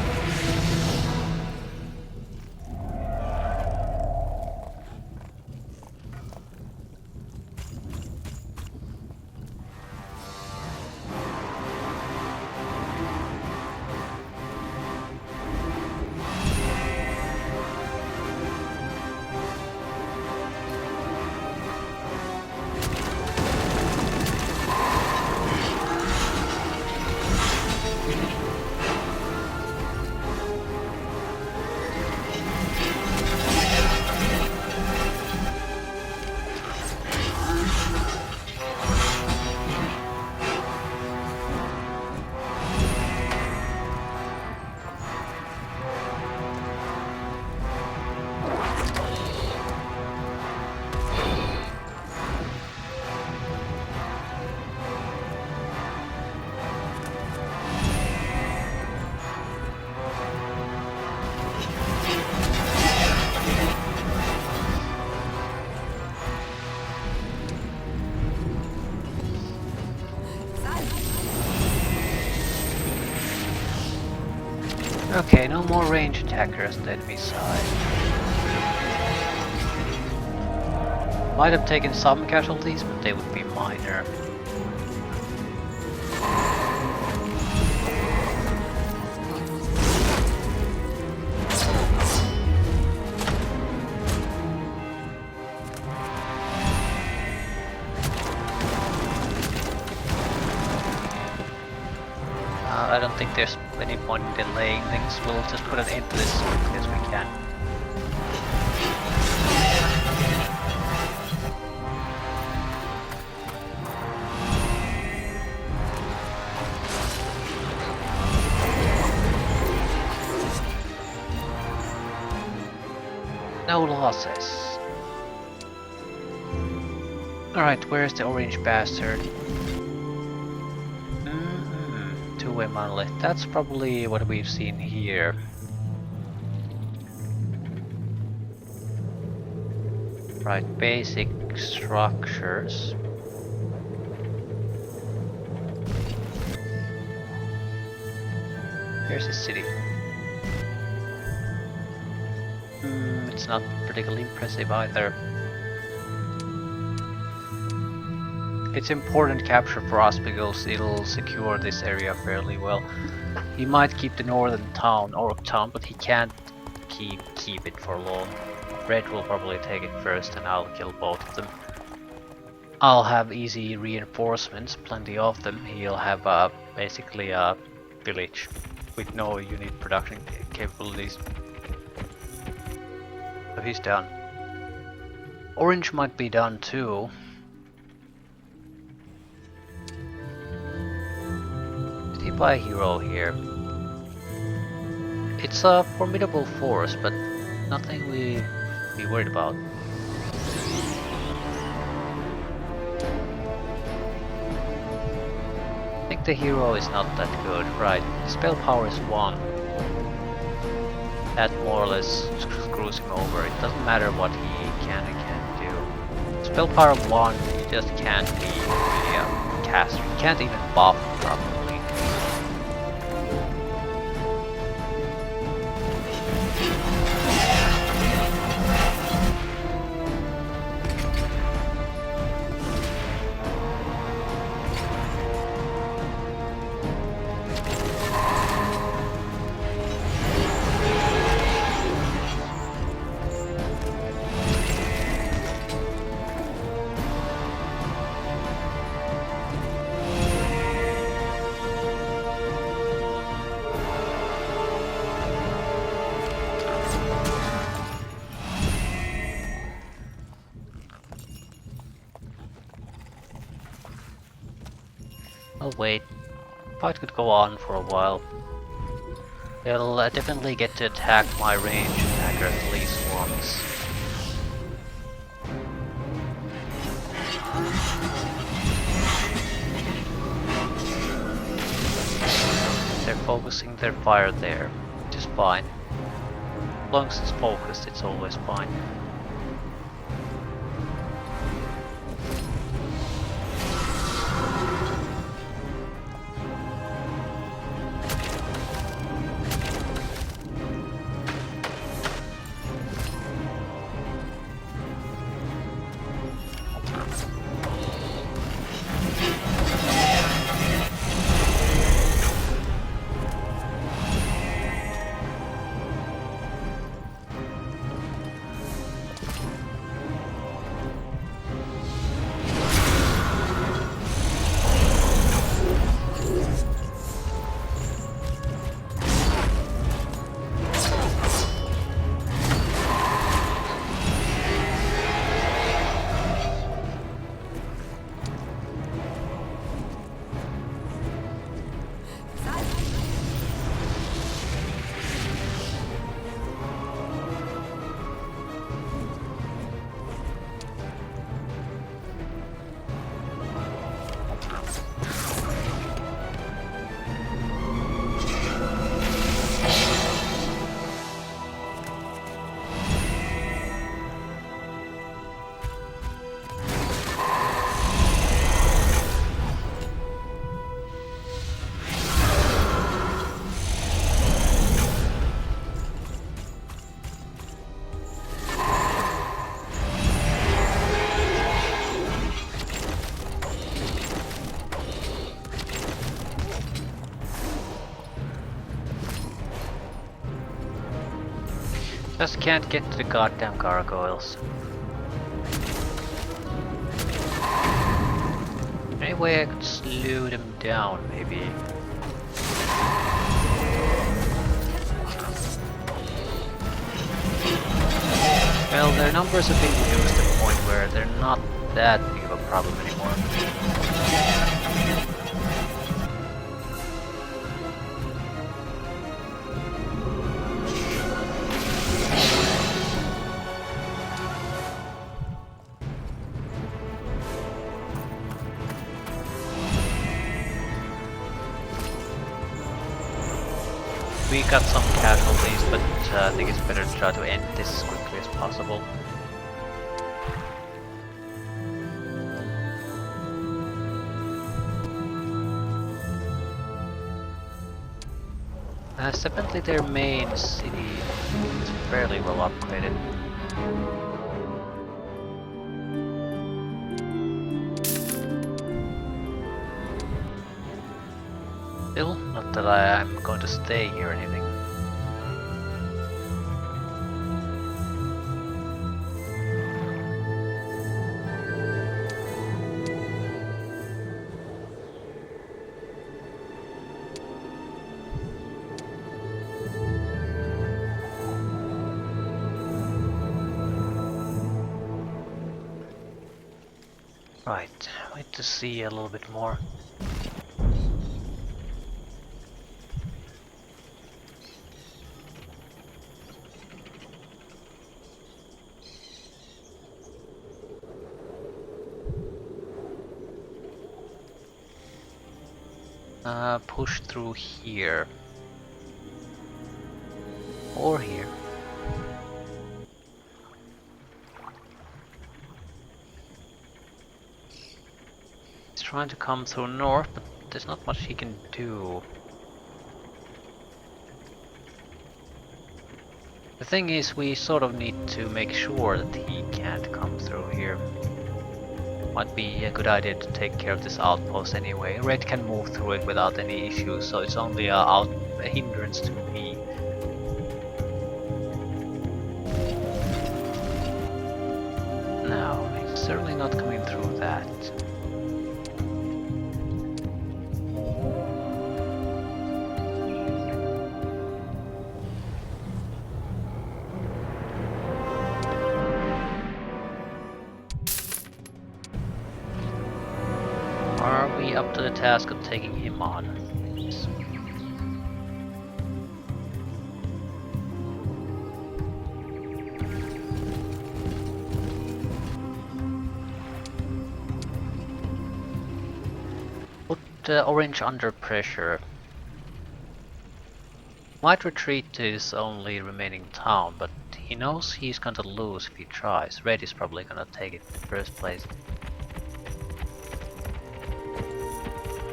Okay, no more range attackers on the enemy side. Might have taken some casualties, but they would be minor. I don't think there's any point in delaying things. We'll just put an end to this as quickly as we can. No losses. Alright, where's the orange bastard? Two-way monolith. That's probably what we've seen here. Right, basic structures. Here's the city. It's not particularly impressive either. It's important capture for us because it'll secure this area fairly well. He might keep the northern town, Orc town, but he can't keep it for long. Red will probably take it first and I'll kill both of them. I'll have easy reinforcements, plenty of them. He'll have basically a village with no unit production capabilities. So he's done. Orange might be done too. Did he buy a hero here? It's a formidable force, but nothing we be worried about. I think the hero is not that good, right? Spell power is 1. That more or less screws him over. It doesn't matter what he can and can't do. Spell power 1, you just can't be really a caster. You can't even buff properly. I'll wait. Fight could go on for a while. They'll definitely get to attack my range attacker at least once. They're focusing their fire there, which is fine. As long as it's focused, it's always fine. Just can't get to the goddamn gargoyles. Any way I could slow them down, maybe? Well, their numbers have been reduced to the point where they're not that big of a problem anymore. We got some casualties, but I think it's better to try to end this as quickly as possible. Separately, their main city is fairly well upgraded. Still, not that I'm going to stay here or anything. Right, wait to see a little bit more. Push through here. Or here. He's trying to come through north, but there's not much he can do. The thing is, we sort of need to make sure that he can't come through here. Might be a good idea to take care of this outpost anyway. Red can move through it without any issues, so it's only a hindrance to me. No, he's certainly not coming through that. Are we up to the task of taking him on? Yes. Put Orange under pressure. Might retreat to his only remaining town, but he knows he's going to lose if he tries. Red is probably going to take it in the first place.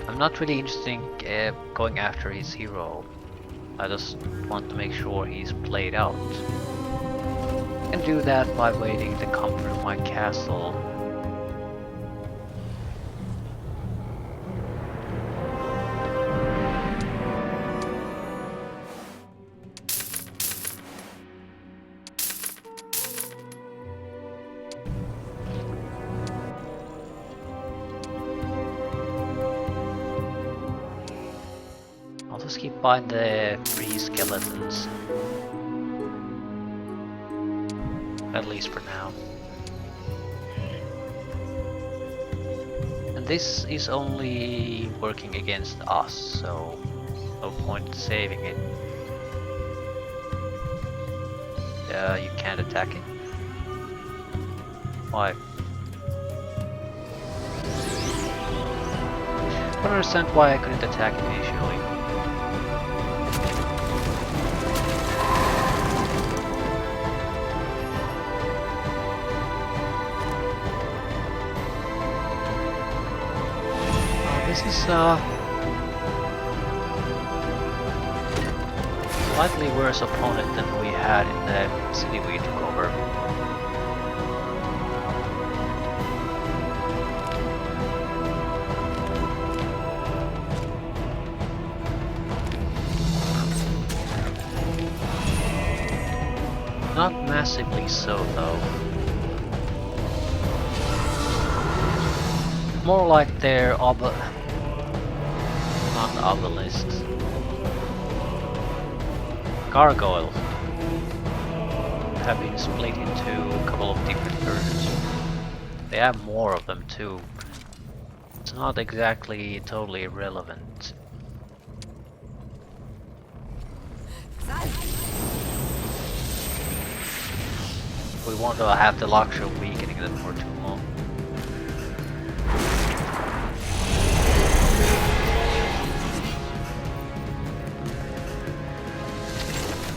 I'm not really interested in going after his hero. I just want to make sure he's played out. I can do that by waiting the comfort of my castle. I'll just keep buying the free skeletons. At least for now. And this is only working against us, so no point saving it. You can't attack it. Why? I don't understand why I couldn't attack it initially. This is slightly worse opponent than we had in the city we took over. Not massively so though. More like their not obelisks. Gargoyles have been split into a couple of different versions. They have more of them too. It's not exactly totally irrelevant. We want to have the luxury of weakening them for too long.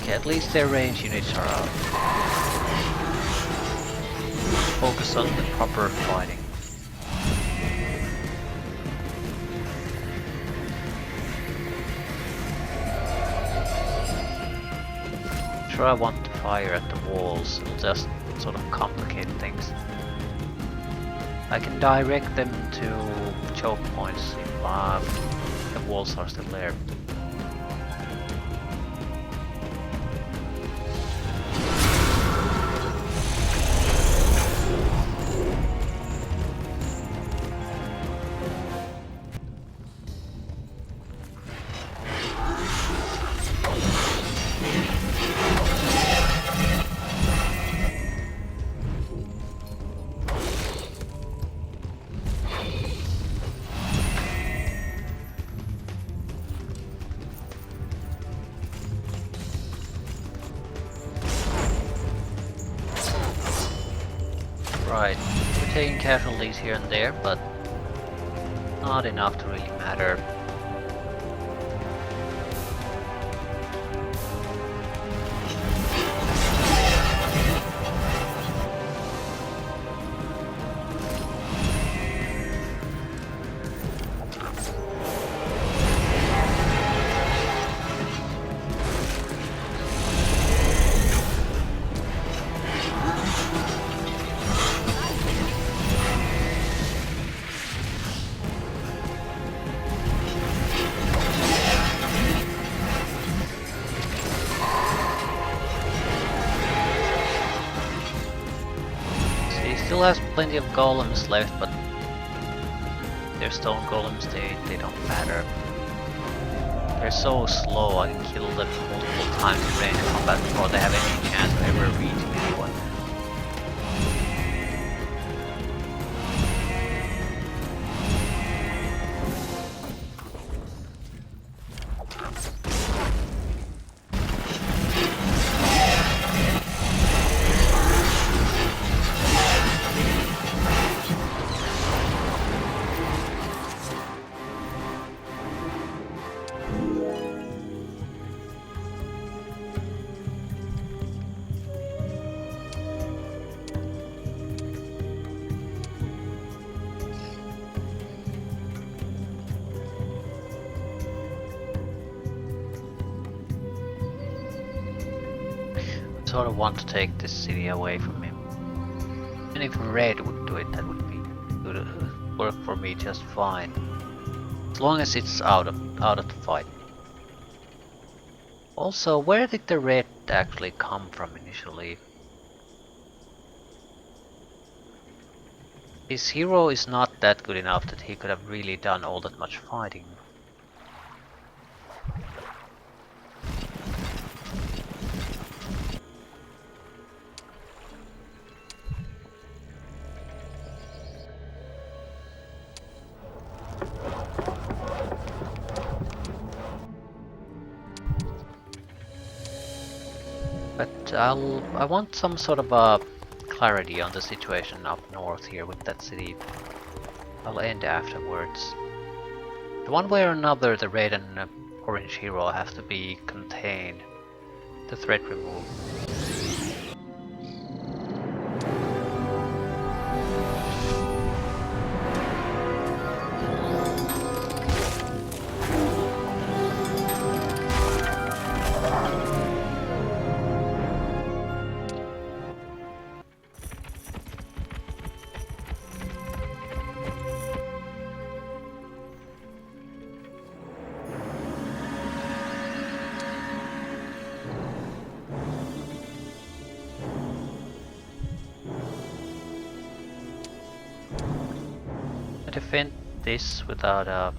Okay, at least their range units are out. Focus on the proper fighting. Sure, I want to fire at the walls, it'll just sort of complicate things. I can direct them to choke points if the walls are still there. Right, we're taking casualties here and there, but not enough to really matter. still has plenty of golems left, but they're stone golems, they don't matter. They're so slow, I can kill them multiple times in range combat before they have any chance of ever reaching anyone. Sort of want to take this city away from him. And if Red would do it, that would be would work for me just fine. As long as it's out of the fight. Also, where did the red actually come from initially? His hero is not that good enough that he could have really done all that much fighting. But I want some sort of clarity on the situation up north here with that city. I'll end afterwards. One way or another, the red and orange hero have to be contained. The threat removed. Defend this without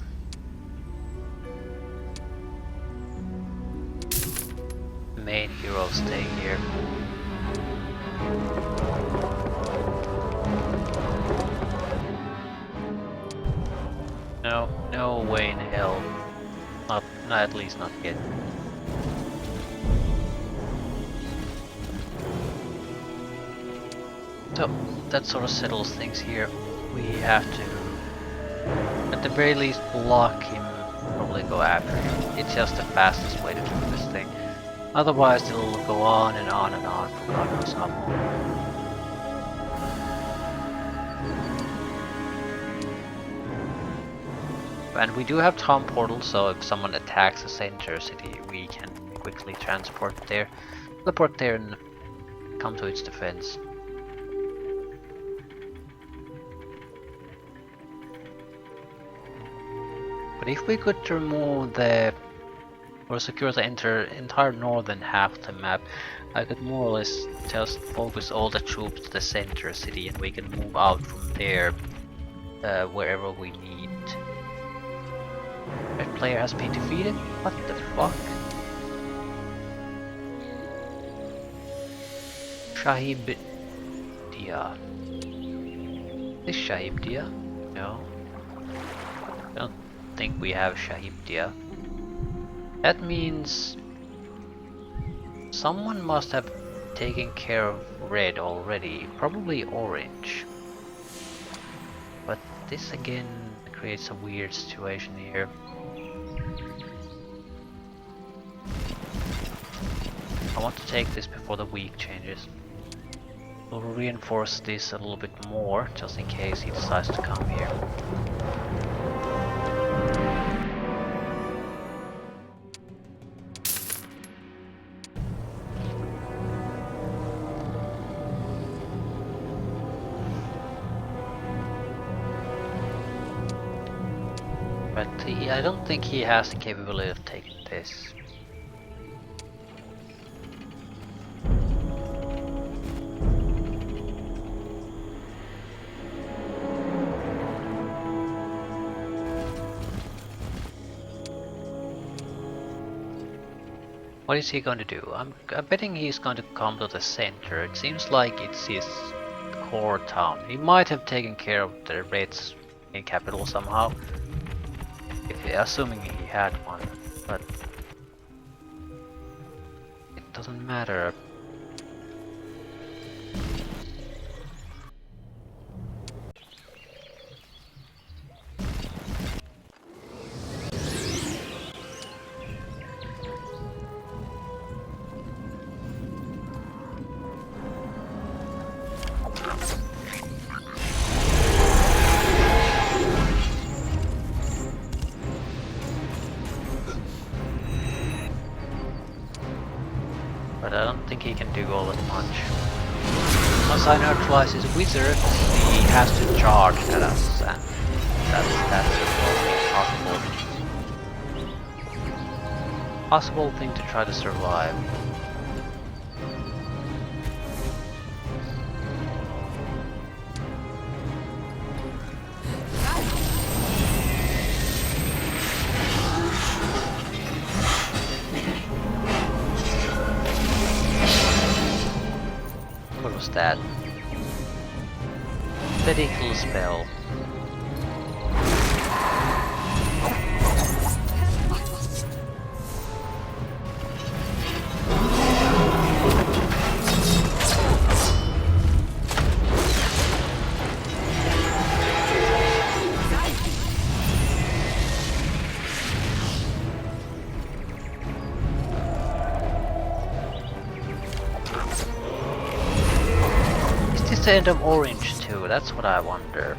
main hero staying here. No way in hell. Not at least not yet. So that sort of settles things here. We have to, at the very least, block him, probably go after him. It's just the fastest way to do this thing. Otherwise it'll go on and on and on for God knows how long. And we do have town portals, so if someone attacks the center city, we can quickly teleport there and come to its defense. But if we could remove or secure the entire northern half of the map, I could more or less just focus all the troops to the center city and we can move out from there wherever we need. Red player has been defeated? What the fuck? Shahib Dia. Is Shahib Dia? No. I don't think we have Shahib Dia. That means someone must have taken care of red already, probably orange. But this again creates a weird situation here. I want to take this before the week changes. We'll reinforce this a little bit more, just in case he decides to come here. But I don't think he has the capability of taking this. What is he going to do? I'm betting he's going to come to the center. It seems like it's his core town. He might have taken care of the Red's main capital somehow, assuming he had one, but it doesn't matter. But I don't think he can do all that much. Once I neutralize his wizard, he has to charge at us, and that's a possible thing to try to survive. What was that? Medical spell. Is this the end of Orange too? That's what I wonder.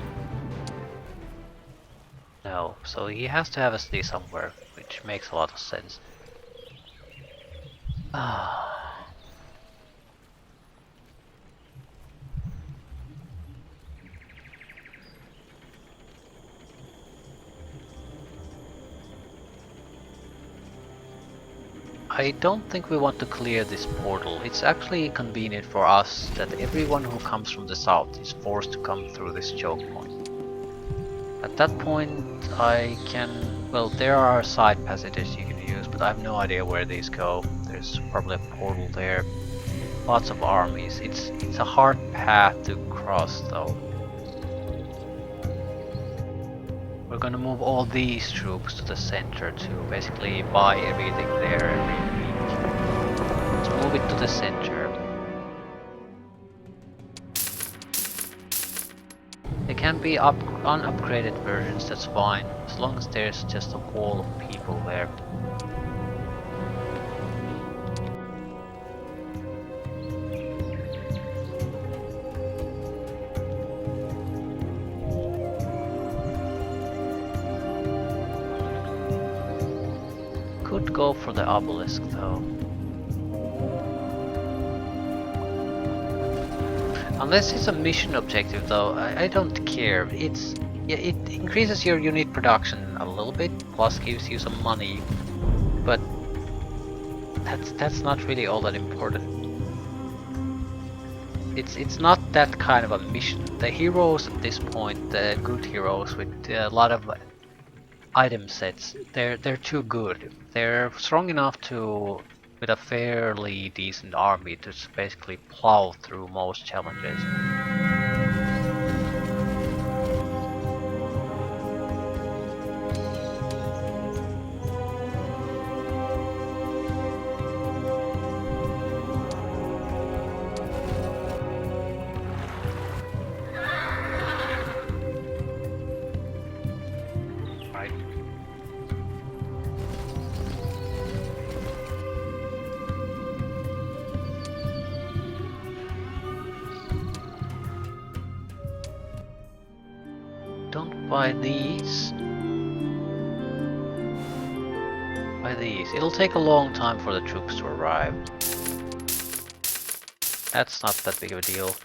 No, so he has to have a city somewhere, which makes a lot of sense. I don't think we want to clear this portal. It's actually convenient for us that everyone who comes from the south is forced to come through this choke point. At that point I can... well, there are side passages you can use, but I have no idea where these go. There's probably a portal there. Lots of armies. It's a hard path to cross though. We're gonna move all these troops to the center to basically buy everything there every week. Let's move it to the center. There can be unupgraded versions, that's fine, as long as there's just a wall of people there. Could go for the obelisk though. Unless it's a mission objective though, I don't care. Yeah, it increases your unit production a little bit, plus gives you some money, but that's not really all that important. It's not that kind of a mission. The heroes at this point, the good heroes with a lot of item sets, they're too good. They're strong enough to, with a fairly decent army, to basically plow through most challenges. Don't buy these. Buy these. It'll take a long time for the troops to arrive. That's not that big of a deal.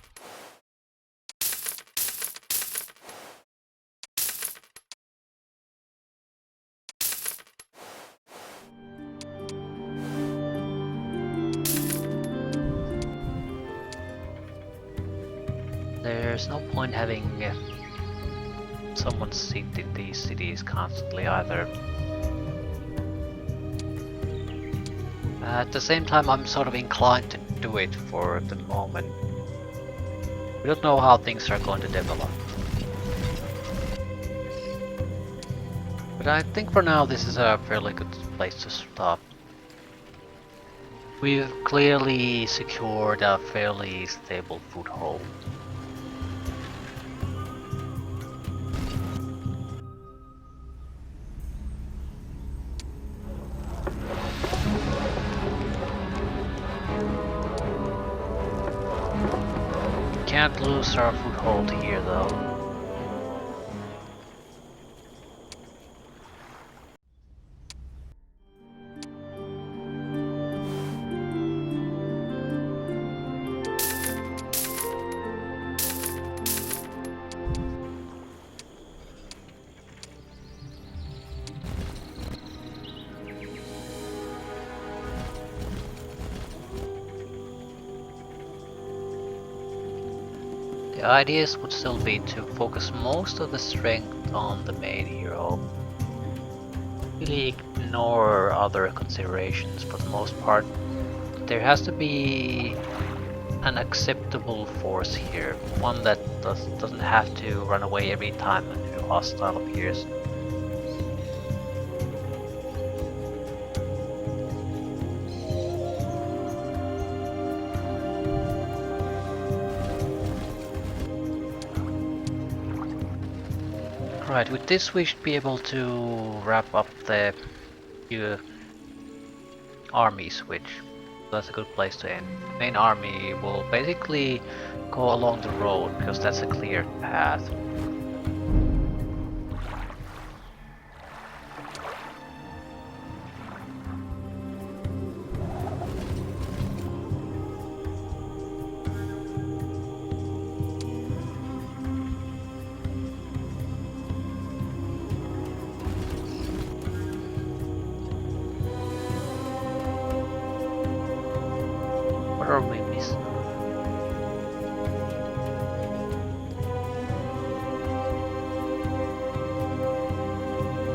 There's no point having someone sit in these cities constantly either. At the same time, I'm sort of inclined to do it for the moment. We don't know how things are going to develop. But I think for now this is a fairly good place to stop. We've clearly secured a fairly stable foothold. Can't lose our foothold here though. The ideas would still be to focus most of the strength on the main hero. Really ignore other considerations for the most part. There has to be an acceptable force here, one that doesn't have to run away every time a new hostile appears. Right, with this we should be able to wrap up the army switch. That's a good place to end. The main army will basically go along the road because that's a clear path. What are we missing?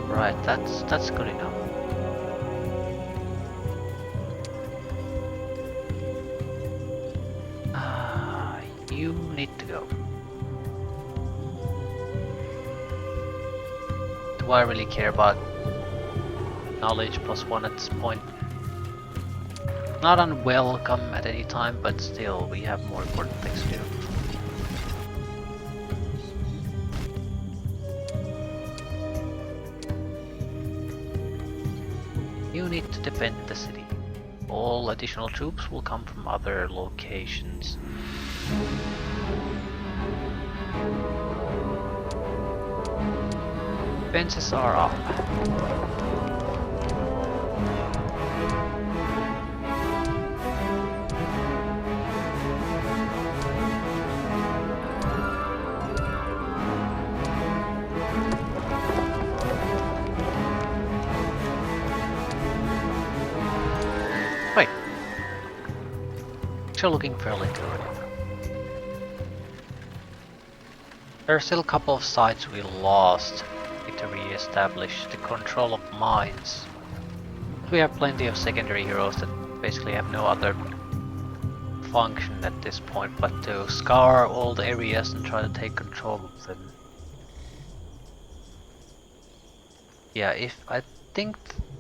Right, that's good enough. You need to go. Do I really care about knowledge +1 at this point? Not unwelcome at any time, but still, we have more important things to do. You need to defend the city. All additional troops will come from other locations. Defenses are up. Wait. You're looking fairly good. There are still a couple of sites we lost. Need to re-establish the control of mines. We have plenty of secondary heroes that basically have no other function at this point but to scour all the areas and try to take control of them. Yeah, I think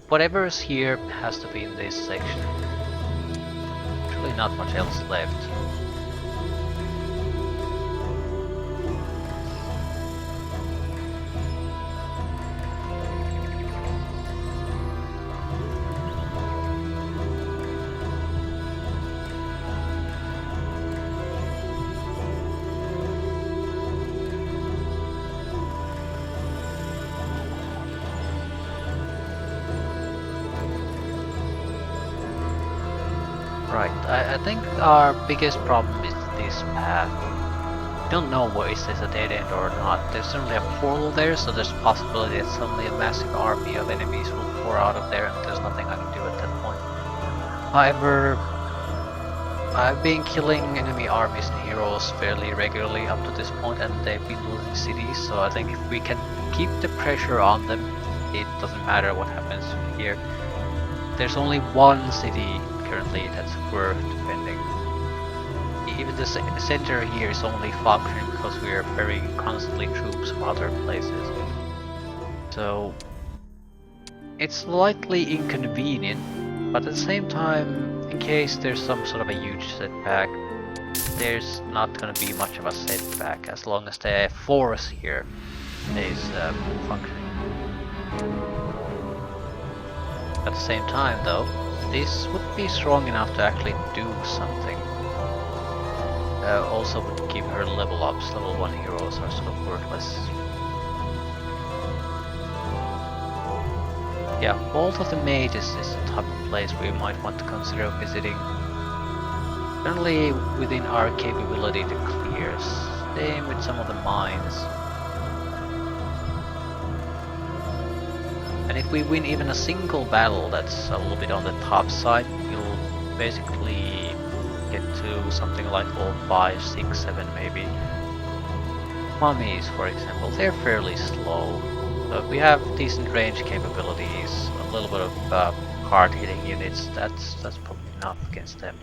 whatever is here has to be in this section. There's really not much else left. Right, I think our biggest problem is this path. We don't know is this a dead end or not. There's certainly a portal there, so there's a possibility that suddenly a massive army of enemies will pour out of there and there's nothing I can do at that point. However, I've been killing enemy armies and heroes fairly regularly up to this point and they've been losing cities, so I think if we can keep the pressure on them, it doesn't matter what happens here. there's only one city currently that's worth defending. Even the center here is only functioning because we are ferrying constantly troops from other places. So it's slightly inconvenient, but at the same time, in case there's some sort of a huge setback, there's not gonna be much of a setback as long as the force here is functioning. At the same time though, this would be strong enough to actually do something. Also would give her level ups. Level 1 heroes are sort of worthless. Yeah, Vault of the Mages is the type of place where you might want to consider visiting. Generally within our capability to clear. Same with some of the mines. And if we win even a single battle that's a little bit on the top side, we'll basically get to something like level 5, 6, 7 maybe. Mummies, for example, they're fairly slow. But we have decent range capabilities, a little bit of hard hitting units, that's probably enough against them.